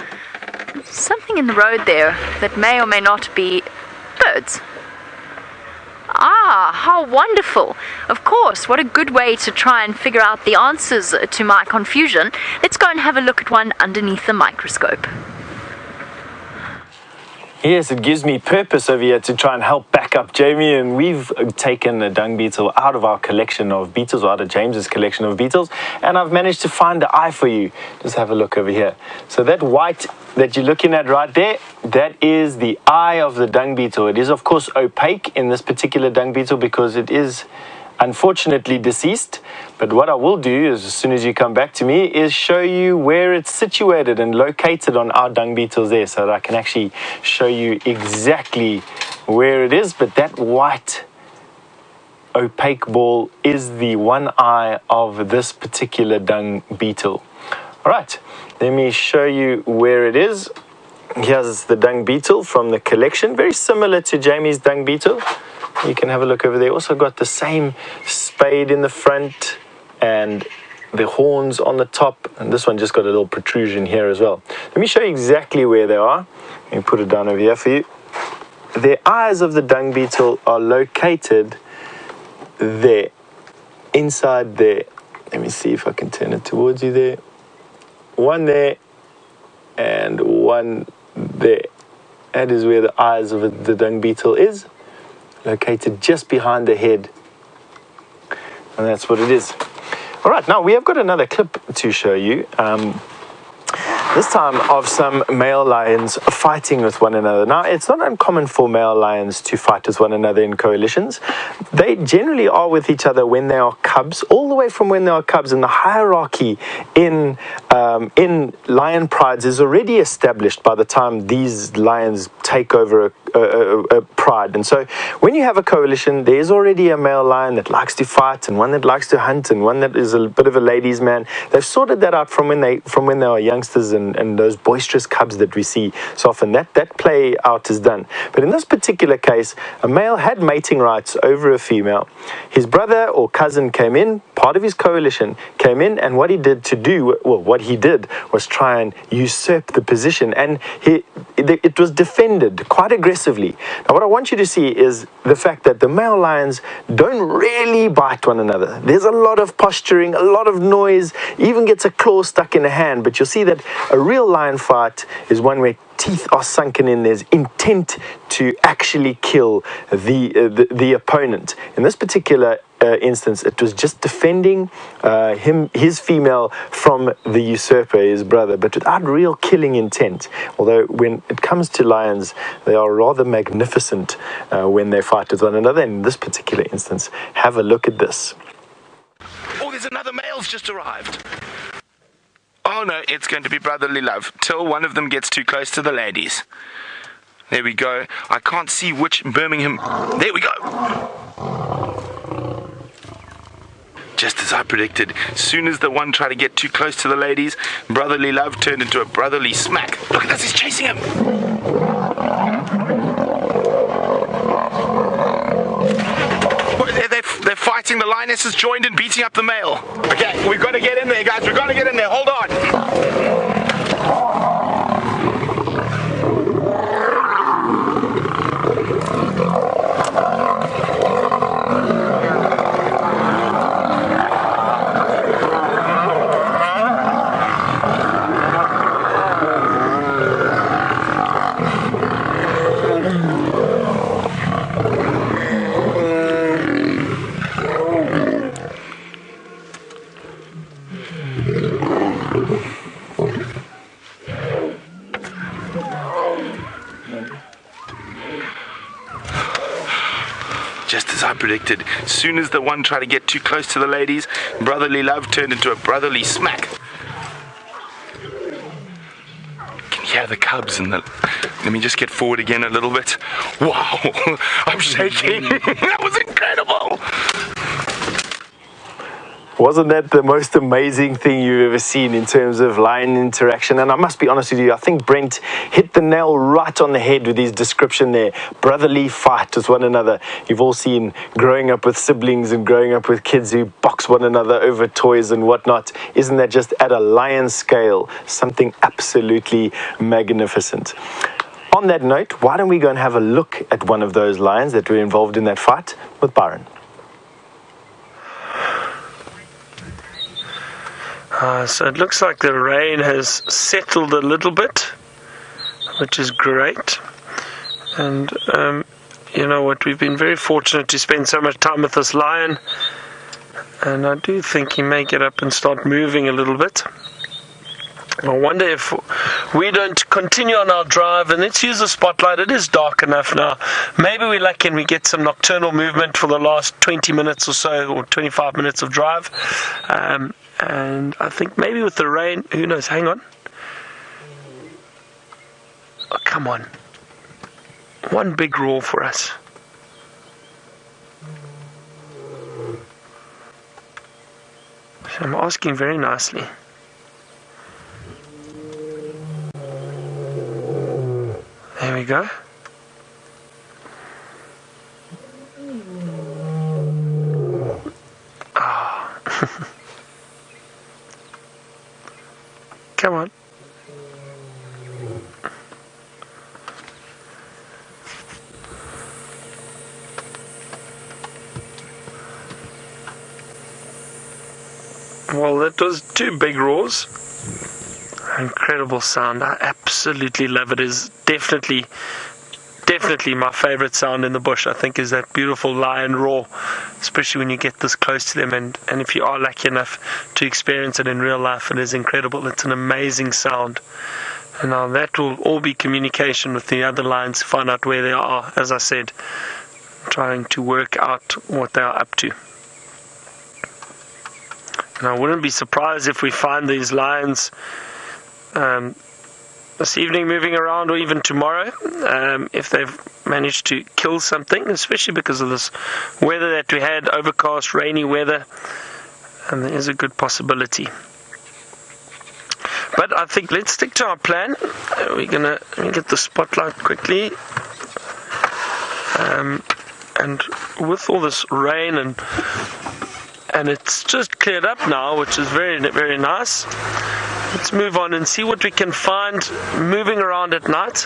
There's something in the road there that may or may not be birds. Ah, how wonderful. Of course, what a good way to try and figure out the answers to my confusion. Let's go and have a look at one underneath the microscope. Yes, it gives me purpose over here to try and help back up Jamie, and we've taken a dung beetle out of our collection of beetles, or out of James's collection of beetles, and I've managed to find the eye for you. Just have a look over here. So that white that you're looking at right there, that is the eye of the dung beetle. It is, of course, opaque in this particular dung beetle because it is unfortunately deceased. But what I will do is, as soon as you come back to me, is show you where it's situated and located on our dung beetles there, so that I can actually show you exactly where it is. But that white opaque ball is the one eye of this particular dung beetle. All right, let me show you where it is. Here's the dung beetle from the collection, very similar to Jamie's dung beetle. You can have a look over there. Also got the same spade in the front and the horns on the top, and this one just got a little protrusion here as well. Let me show you exactly where they are. Let me put it down over here for you. The eyes of the dung beetle are located there, inside there. Let me see if I can turn it towards you there. One there and one there. That is where the eyes of the dung beetle is, located just behind the head, and that's what it is. All right, now we have got another clip to show you, this time of some male lions fighting with one another. Now, it's not uncommon for male lions to fight with one another in coalitions. They generally are with each other when they are cubs, all the way from when they are cubs, and the hierarchy in lion prides is already established by the time these lions take over a pride. And so when you have a coalition, there is already a male lion that likes to fight, and one that likes to hunt, and one that is a bit of a ladies' man. They've sorted that out from when they are youngsters, and those boisterous cubs that we see so often. That play out is done. But in this particular case, a male had mating rights over a female. His brother or cousin came in, part of his coalition, came in, and what he did was try and usurp the position, and it was defended quite aggressively. Now, what I want you to see is the fact that the male lions don't really bite one another. There's a lot of posturing, a lot of noise, even gets a claw stuck in a hand, but you'll see that a real lion fight is one where teeth are sunken in. There's intent to actually kill the opponent. In this particular instance, it was just defending his female from the usurper, his brother, but without real killing intent. Although when it comes to lions, they are rather magnificent when they fight with one another. In this particular instance, have a look at this. Oh, there's another male's just arrived. Oh no, it's going to be brotherly love till one of them gets too close to the ladies. There we go. I can't see which Birmingham. There we go. Just as I predicted, as soon as the one tried to get too close to the ladies, brotherly love turned into a brotherly smack. Look at this, he's chasing him. They're fighting. The lioness has joined and beating up the male. Okay, we've got to get in there, guys. We've got to get in there. Hold on. Just as I predicted, as soon as the one tried to get too close to the ladies, brotherly love turned into a brotherly smack. Can you hear the cubs and the... Let me just get forward again a little bit. Wow, I'm shaking. That was incredible. Wasn't that the most amazing thing you've ever seen in terms of lion interaction? And I must be honest with you, I think Brent hit the nail right on the head with his description there. Brotherly fight with one another. You've all seen growing up with siblings and growing up with kids who box one another over toys and whatnot. Isn't that just at a lion scale something absolutely magnificent? On that note, why don't we go and have a look at one of those lions that were involved in that fight with Byron? So it looks like the rain has settled a little bit, which is great. And you know what, we've been very fortunate to spend so much time with this lion, and I do think he may get up and start moving a little bit. I wonder if we don't continue on our drive, and let's use the spotlight. It is dark enough now. Maybe we're lucky and we get some nocturnal movement for the last 20 minutes or so, or 25 minutes of drive. And I think maybe with the rain, who knows, hang on. Oh, come on. One big roar for us. So I'm asking very nicely. There we go. Oh. Come on. Well, that was two big roars. Incredible sound. I absolutely love it. It is definitely my favorite sound in the bush. I think is that beautiful lion roar, especially when you get this close to them, and if you are lucky enough to experience it in real life, it is incredible. It's an amazing sound. And now that will all be communication with the other lions to find out where they are, as I said, trying to work out what they are up to. And I wouldn't be surprised if we find these lions this evening moving around, or even tomorrow, if they've managed to kill something, especially because of this weather that we had, overcast, rainy weather, and there is a good possibility. But I think let's stick to our plan. We're gonna get the spotlight quickly, and with all this rain and it's just cleared up now, which is very, very nice. Let's move on and see what we can find moving around at night.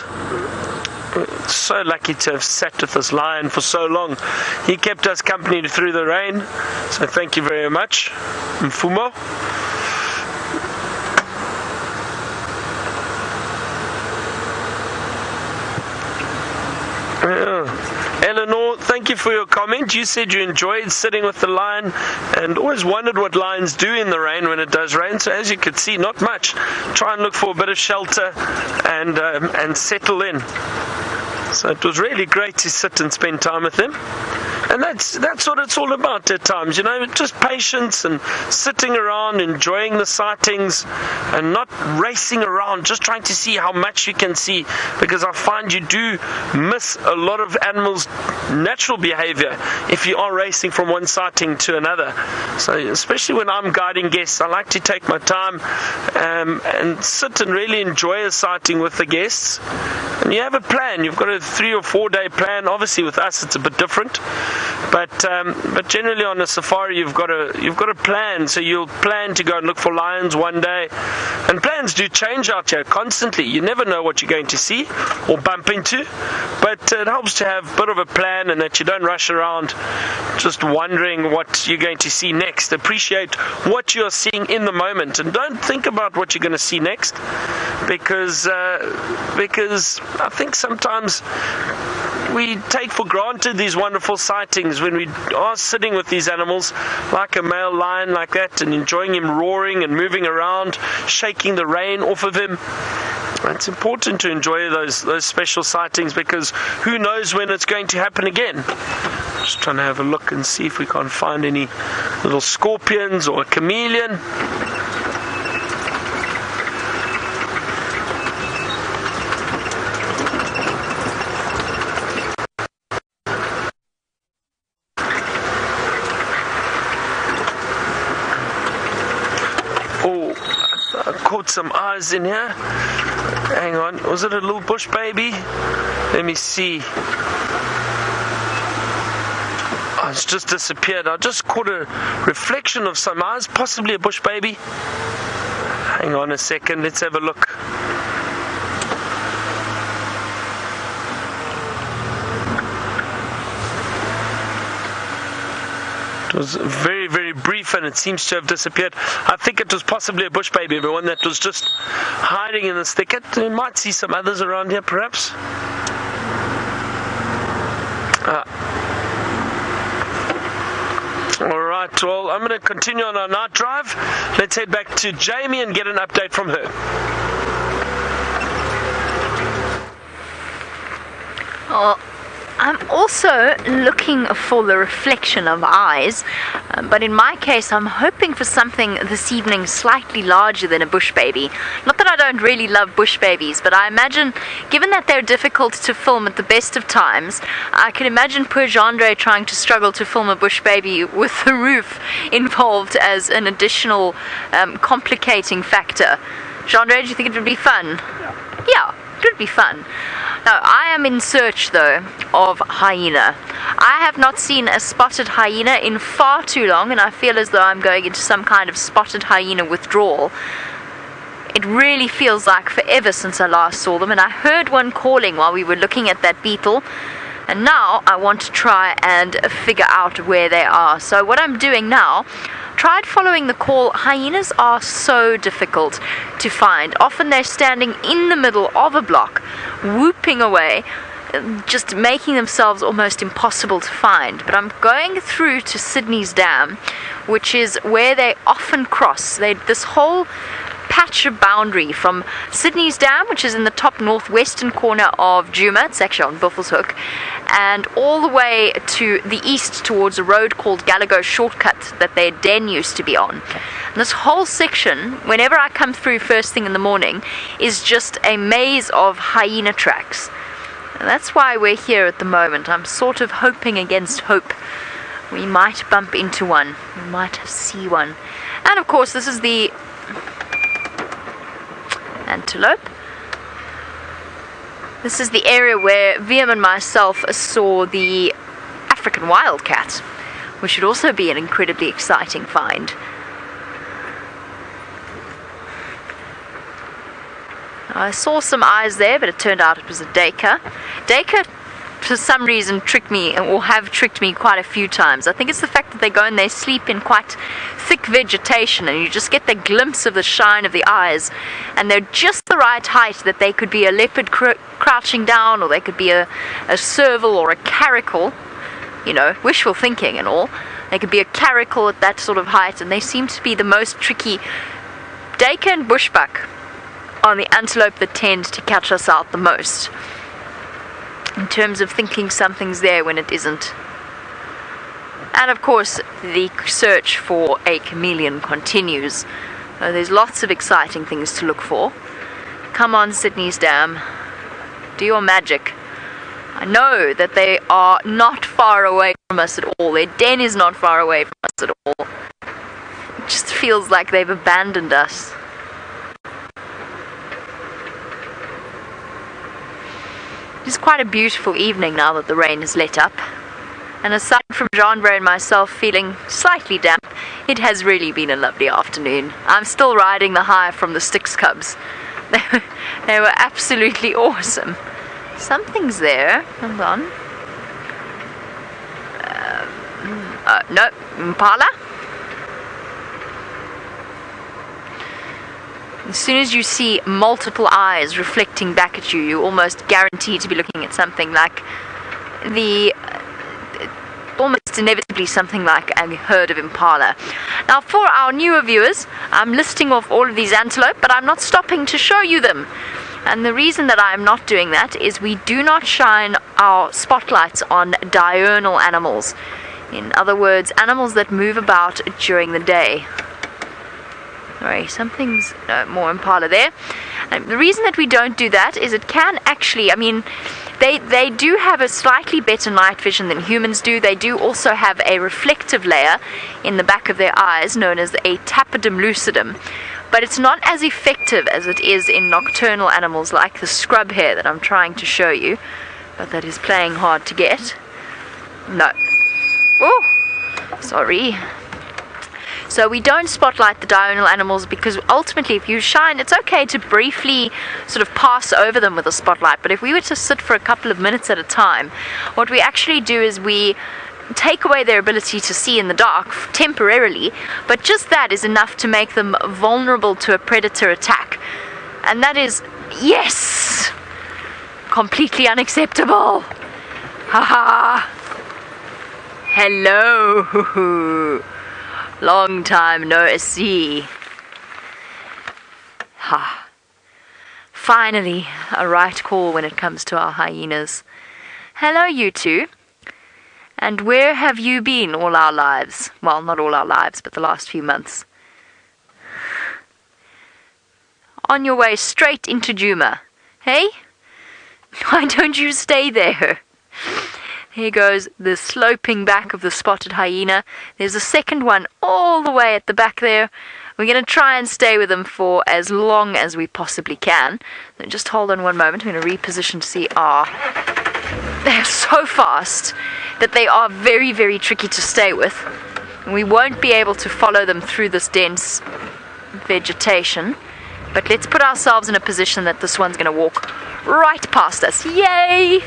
We're so lucky to have sat with this lion for so long. He kept us company through the rain, so thank you very much, Mfumo. Eleanor, thank you for your comment. You said you enjoyed sitting with the lion and always wondered what lions do in the rain when it does rain. So as you could see, not much. Try and look for a bit of shelter and settle in. So it was really great to sit and spend time with him. And that's what it's all about at times, just patience and sitting around, enjoying the sightings and not racing around, just trying to see how much you can see, because I find you do miss a lot of animals' natural behavior if you are racing from one sighting to another. So especially when I'm guiding guests, I like to take my time and sit and really enjoy a sighting with the guests. And you have a plan. You've got a 3 or 4 day plan. Obviously with us it's a bit different, but generally on a safari you've got a plan. So you'll plan to go and look for lions one day, and plans do change out here constantly. You never know what you're going to see or bump into, but it helps to have a bit of a plan, and that you don't rush around just wondering what you're going to see next. Appreciate what you're seeing in the moment, and don't think about what you're going to see next, because I think sometimes we take for granted these wonderful sightings when we are sitting with these animals, like a male lion like that, and enjoying him roaring and moving around, shaking the rain off of him. It's important to enjoy those special sightings, because who knows when it's going to happen again. Just trying to have a look and see if we can't find any little scorpions or a chameleon. Caught some eyes in here. Hang on, was it a little bush baby? Let me see. Oh, it's just disappeared. I just caught a reflection of some eyes, possibly a bush baby. Hang on a second, let's have a look. It was very, very brief, and it seems to have disappeared. I think it was possibly a bush baby, but one that was just hiding in this thicket. We might see some others around here, perhaps. Alright, well, I'm going to continue on our night drive. Let's head back to Jamie and get an update from her. Oh, I'm also looking for the reflection of eyes, but in my case I'm hoping for something this evening slightly larger than a bush baby. Not that I don't really love bush babies, but I imagine, given that they're difficult to film at the best of times, I can imagine poor Gendre trying to struggle to film a bush baby with the roof involved as an additional complicating factor. Gendre, do you think it would be fun? Yeah, it would be fun. Now, I am in search, though, of hyena. I have not seen a spotted hyena in far too long, and I feel as though I'm going into some kind of spotted hyena withdrawal. It really feels like forever since I last saw them, and I heard one calling while we were looking at that beetle, and now I want to try and figure out where they are. So what I'm doing now, tried following the call. Hyenas are so difficult to find. Often they're standing in the middle of a block, whooping away, just making themselves almost impossible to find. But I'm going through to Sydney's Dam, which is where they often cross. This whole patch of boundary from Sydney's Dam, which is in the top northwestern corner of Djuma, it's actually on Buffelshoek, and all the way to the east towards a road called Galago Shortcut that their den used to be on. And this whole section, whenever I come through first thing in the morning, is just a maze of hyena tracks. And that's why we're here at the moment. I'm sort of hoping against hope. We might bump into one. We might see one. And of course, this is the antelope. This is the area where Viam and myself saw the African wildcat, which should also be an incredibly exciting find. I saw some eyes there, but it turned out it was a duiker. Duiker, for some reason, tricked me, or have tricked me quite a few times. I think it's the fact that they go and they sleep in quite thick vegetation, and you just get the glimpse of the shine of the eyes, and they're just the right height that they could be a leopard crouching down, or they could be a serval or a caracal, you know, wishful thinking and all. They could be a caracal at that sort of height, and they seem to be the most tricky. Duiker and bushbuck are the antelope that tend to catch us out the most, in terms of thinking something's there when it isn't. And of course, the search for a chameleon continues. There's lots of exciting things to look for. Come on, Sydney's Dam. Do your magic. I know that they are not far away from us at all. Their den is not far away from us at all. It just feels like they've abandoned us. It's quite a beautiful evening now that the rain has let up. And aside from Jean-Bray and myself feeling slightly damp, it has really been a lovely afternoon. I'm still riding the high from the Styx cubs. They were absolutely awesome. Something's there. Hold on. No, Impala. As soon as you see multiple eyes reflecting back at you, you're almost guaranteed to be looking at something like almost inevitably something like a herd of impala. Now, for our newer viewers, I'm listing off all of these antelope, but I'm not stopping to show you them. And the reason that I'm not doing that is we do not shine our spotlights on diurnal animals. In other words, animals that move about during the day. Sorry, something's more impala there. And the reason that we don't do that is it can actually, they do have a slightly better night vision than humans do. They do also have a reflective layer in the back of their eyes known as a tapetum lucidum. But it's not as effective as it is in nocturnal animals like the scrub hare that I'm trying to show you, but that is playing hard to get. No. Oh, sorry. So we don't spotlight the diurnal animals because ultimately if you shine, it's okay to briefly sort of pass over them with a spotlight. But if we were to sit for a couple of minutes at a time, what we actually do is we take away their ability to see in the dark temporarily, but just that is enough to make them vulnerable to a predator attack. And that is, yes, completely unacceptable. Haha. Hello. Long time no see. Ha. Finally, a right call when it comes to our hyenas. Hello, you two. And where have you been all our lives? Well, not all our lives, but the last few months. On your way straight into Djuma. Hey? Why don't you stay there? Here goes the sloping back of the spotted hyena. There's a second one all the way at the back there. We're going to try and stay with them for as long as we possibly can. So just hold on one moment. I'm going to reposition to see. They're so fast that they are very, very tricky to stay with. And we won't be able to follow them through this dense vegetation. But let's put ourselves in a position that this one's going to walk right past us. Yay!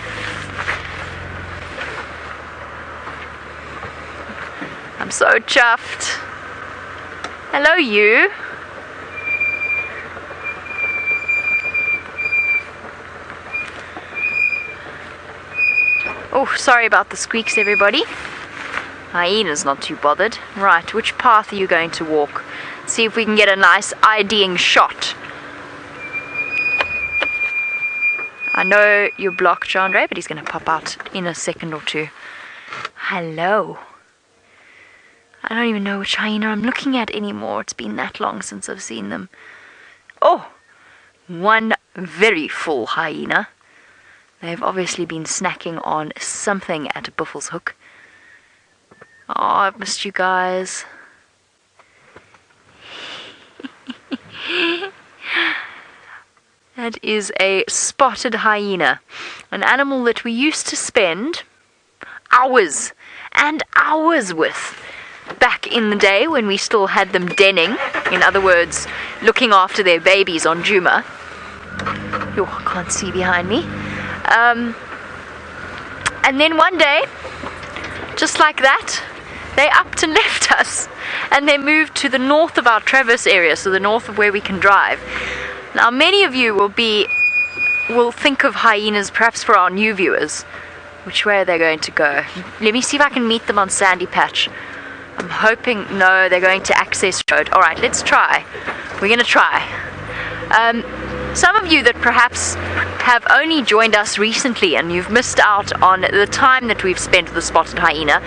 I'm so chuffed. Hello, you. Oh, sorry about the squeaks, everybody. Hyena's not too bothered. Right, which path are you going to walk? See if we can get a nice IDing shot. I know you're blocked, Andre, but he's going to pop out in a second or two. Hello. I don't even know which hyena I'm looking at anymore. It's been that long since I've seen them. Oh, one very full hyena. They've obviously been snacking on something at Buffle's Hook. Oh, I've missed you guys. That is a spotted hyena. An animal that we used to spend hours and hours with back in the day when we still had them denning. In other words, looking after their babies on Djuma. Oh, I can't see behind me. And then one day, just like that, they upped and left us. And they moved to the north of our Traverse area, so the north of where we can drive. Now, many of you will think of hyenas, perhaps for our new viewers. Which way are they going to go? Let me see if I can meet them on Sandy Patch. I'm hoping, no, they're going to Access Road. Alright, let's try. We're going to try. Some of you that perhaps have only joined us recently and you've missed out on the time that we've spent with the spotted hyena,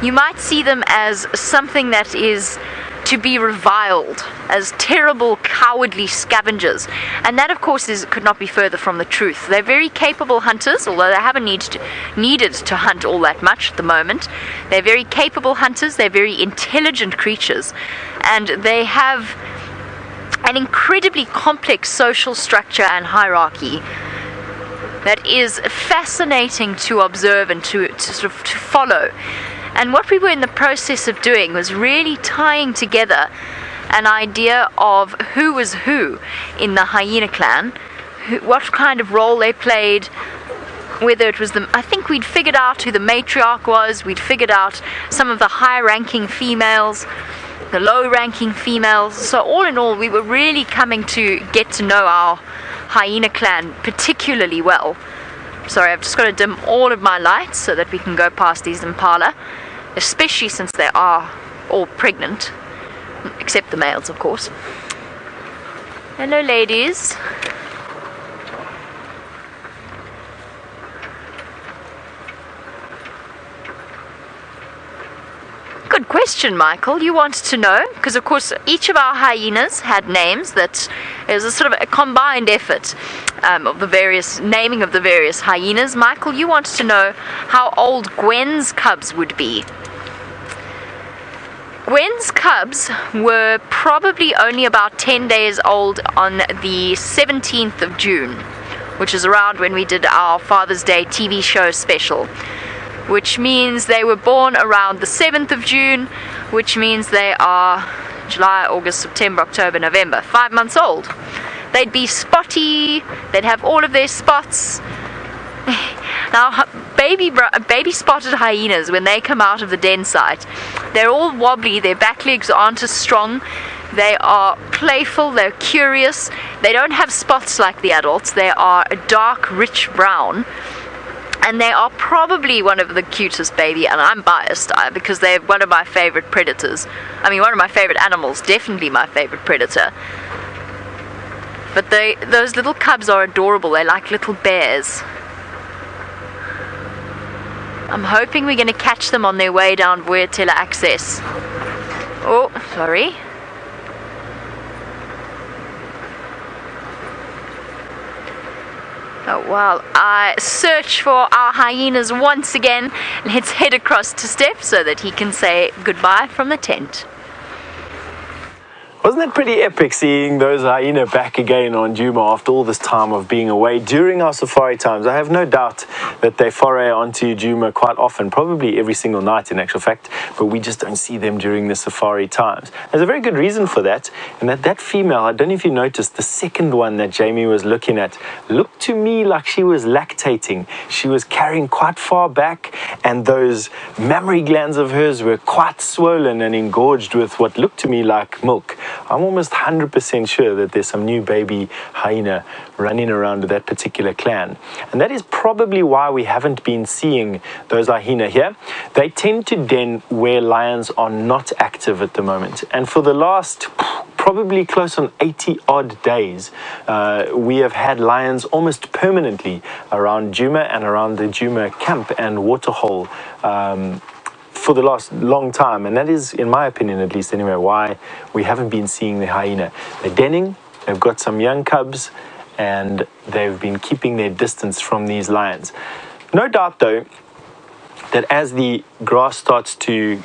you might see them as something that is to be reviled, as terrible, cowardly scavengers. And that, of course, could not be further from the truth. They're very capable hunters, although they haven't needed to hunt all that much at the moment. They're very capable hunters, they're very intelligent creatures, and they have an incredibly complex social structure and hierarchy that is fascinating to observe and to follow. And what we were in the process of doing was really tying together an idea of who was who in the hyena clan, what kind of role they played, whether it was I think we'd figured out who the matriarch was, we'd figured out some of the high-ranking females, the low-ranking females. So all in all, we were really coming to get to know our hyena clan particularly well. Sorry, I've just got to dim all of my lights so that we can go past these impala, especially since they are all pregnant, except the males, of course. Hello, ladies. Good question, Michael. You wanted to know, because of course each of our hyenas had names. That is a sort of a combined effort of the various naming of the various hyenas. Michael, you wanted to know how old Gwen's cubs would be. Gwen's cubs were probably only about 10 days old on the 17th of June, which is around when we did our Father's Day TV show special, which means they were born around the 7th of June, which means they are July, August, September, October, November, 5 months old. They'd be spotty, they'd have all of their spots. Now, baby spotted hyenas, when they come out of the den site, they're all wobbly, their back legs aren't as strong, they are playful, they're curious, they don't have spots like the adults, they are a dark, rich brown, and they are probably one of the cutest baby, and I'm biased because they're one of my favorite predators. I mean, one of my favorite animals, definitely my favorite predator. But those little cubs are adorable, they're like little bears. I'm hoping we're going to catch them on their way down WildEarthTV access. Oh, sorry. Oh, while I search for our hyenas once again, let's head across to Stef so that he can say goodbye from the tent. Wasn't it pretty epic seeing those hyena back again on Djuma after all this time of being away during our safari times? I have no doubt that they foray onto Djuma quite often, probably every single night in actual fact, but we just don't see them during the safari times. There's a very good reason for that, and that female, I don't know if you noticed, the second one that Jamie was looking at, looked to me like she was lactating. She was carrying quite far back, and those mammary glands of hers were quite swollen and engorged with what looked to me like milk. I'm almost 100% sure that there's some new baby hyena running around with that particular clan. And that is probably why we haven't been seeing those hyena here. They tend to den where lions are not active at the moment. And for the last probably close on 80 odd days, we have had lions almost permanently around Djuma and around the Djuma camp and waterhole for the last long time, and that is, in my opinion at least anyway, why we haven't been seeing the hyena. They're denning, they've got some young cubs, and they've been keeping their distance from these lions. No doubt though that as the grass starts to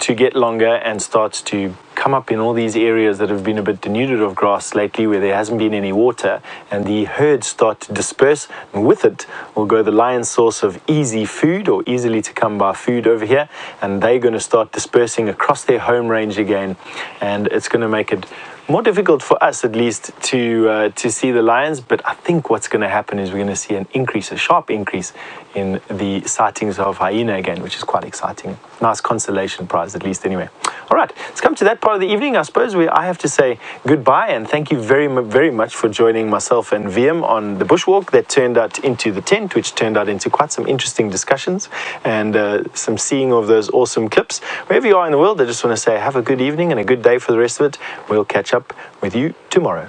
get longer and starts to come up in all these areas that have been a bit denuded of grass lately, where there hasn't been any water, and the herds start to disperse, and with it will go the lion's source of easy food, or easily to come by food over here, and they're going to start dispersing across their home range again, and it's going to make it more difficult for us at least to see the lions. But I think what's going to happen is we're going to see a sharp increase in the sightings of hyena again, which is quite exciting. Nice consolation prize, at least anyway. All right, let's come to that part of the evening, I suppose, where I have to say goodbye, and thank you very, very much for joining myself and VM on the bushwalk that turned out into the tent, which turned out into quite some interesting discussions and some seeing of those awesome clips. Wherever you are in the world, I just want to say have a good evening and a good day for the rest of it. We'll catch up with you tomorrow.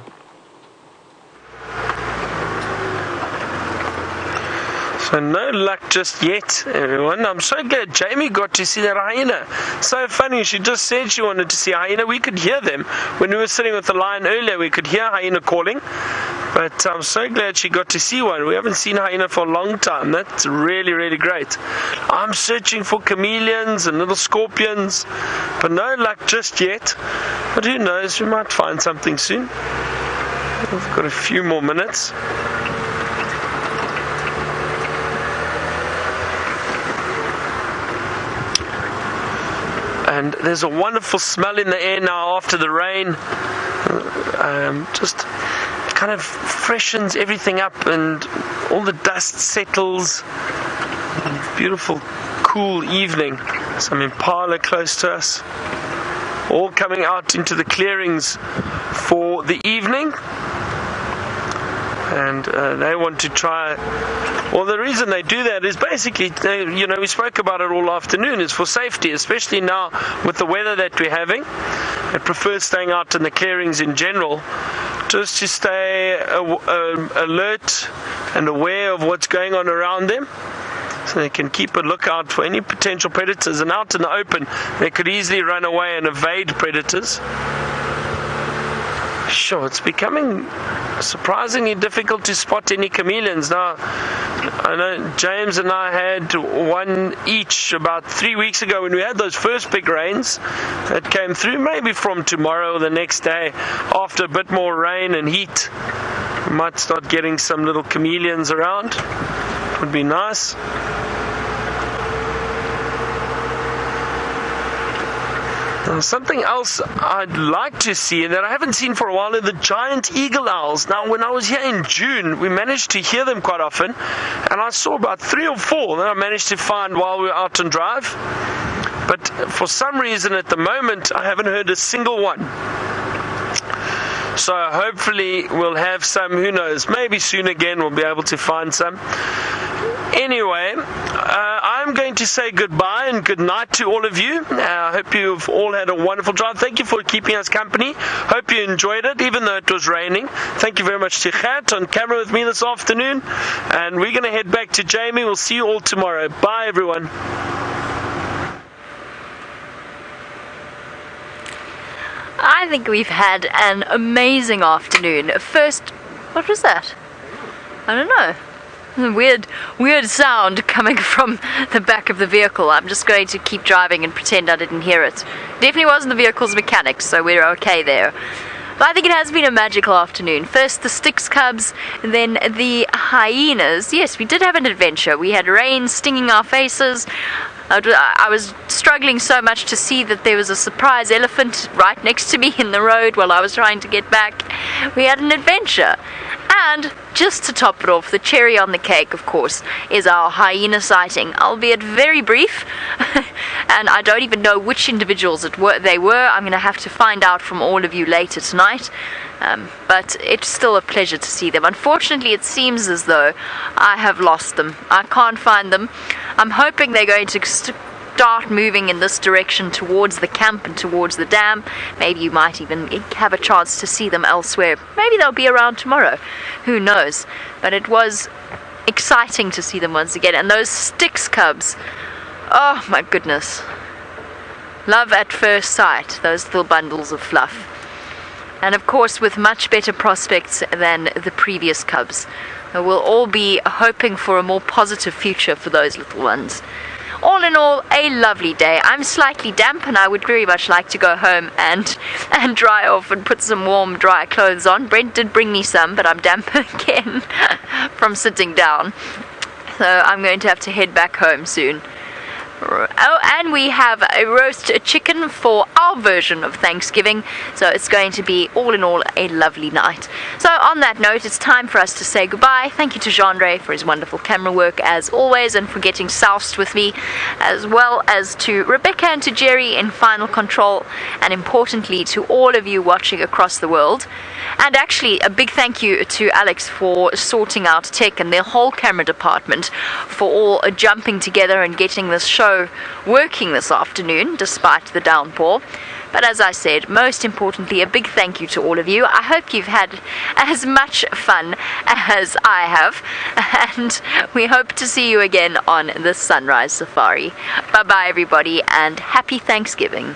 So no luck just yet, everyone. I'm so glad Jamie got to see that hyena. So funny, she just said she wanted to see a hyena. We could hear them. When we were sitting with the lion earlier, we could hear hyena calling. But I'm so glad she got to see one. We haven't seen hyena for a long time. That's really, really great. I'm searching for chameleons and little scorpions, but no luck just yet. But who knows, we might find something soon. We've got a few more minutes. And there's a wonderful smell in the air now after the rain. Just kind of freshens everything up and all the dust settles. Beautiful, cool evening. Some impala close to us. All coming out into the clearings for the evening. And they want to try. Well, the reason they do that is basically, we spoke about it all afternoon, is for safety, especially now with the weather that we're having. They prefer staying out in the clearings in general, just to stay alert and aware of what's going on around them, so they can keep a lookout for any potential predators. And out in the open, they could easily run away and evade predators. Sure, it's becoming surprisingly difficult to spot any chameleons now. I know James and I had one each about 3 weeks ago when we had those first big rains that came through. Maybe from tomorrow or the next day, after a bit more rain and heat, we might start getting some little chameleons around. Would be nice. Now, something else I'd like to see that I haven't seen for a while are the giant eagle owls. Now, when I was here in June, we managed to hear them quite often, and I saw about 3 or 4 that I managed to find while we were out on drive. But for some reason at the moment, I haven't heard a single one. So hopefully we'll have some, who knows, maybe soon again we'll be able to find some. Anyway, I'm going to say goodbye and good night to all of you. I hope you've all had a wonderful drive. Thank you for keeping us company. Hope you enjoyed it, even though it was raining. Thank you very much to Gert on camera with me this afternoon. And we're going to head back to Jamie. We'll see you all tomorrow. Bye, everyone. I think we've had an amazing afternoon. First, what was that? I don't know. Weird sound coming from the back of the vehicle. I'm just going to keep driving and pretend I didn't hear it. Definitely wasn't the vehicle's mechanics, so we're okay there. But I think it has been a magical afternoon. First the Styx cubs, then the hyenas. Yes, we did have an adventure. We had rain stinging our faces. I was struggling so much to see that there was a surprise elephant right next to me in the road while I was trying to get back. We had an adventure. And just to top it off, the cherry on the cake, of course, is our hyena sighting, albeit very brief. And I don't even know which individuals they were. I'm going to have to find out from all of you later tonight. But it's still a pleasure to see them. Unfortunately, it seems as though I have lost them. I can't find them. I'm hoping they're going to start moving in this direction towards the camp and towards the dam. Maybe you might even have a chance to see them elsewhere. Maybe they'll be around tomorrow. Who knows? But it was exciting to see them once again. And those Styx cubs, oh my goodness. Love at first sight, those little bundles of fluff. And of course with much better prospects than the previous cubs. We'll all be hoping for a more positive future for those little ones. All in all, a lovely day. I'm slightly damp and I would very much like to go home and dry off and put some warm, dry clothes on. Brent did bring me some, but I'm damp again from sitting down. So I'm going to have to head back home soon. Oh, and we have a roast chicken for our version of Thanksgiving, so it's going to be all in all a lovely night. So on that note, it's time for us to say goodbye. Thank you to Jean-Ray for his wonderful camera work as always, and for getting soused with me, as well as to Rebecca and to Jerry in final control, and importantly to all of you watching across the world. And actually a big thank you to Alex for sorting out tech and their whole camera department, for all jumping together and getting this show go working this afternoon despite the downpour. But as I said, most importantly, a big thank you to all of you. I hope you've had as much fun as I have, and we hope to see you again on the Sunrise Safari. Bye bye everybody, and happy Thanksgiving.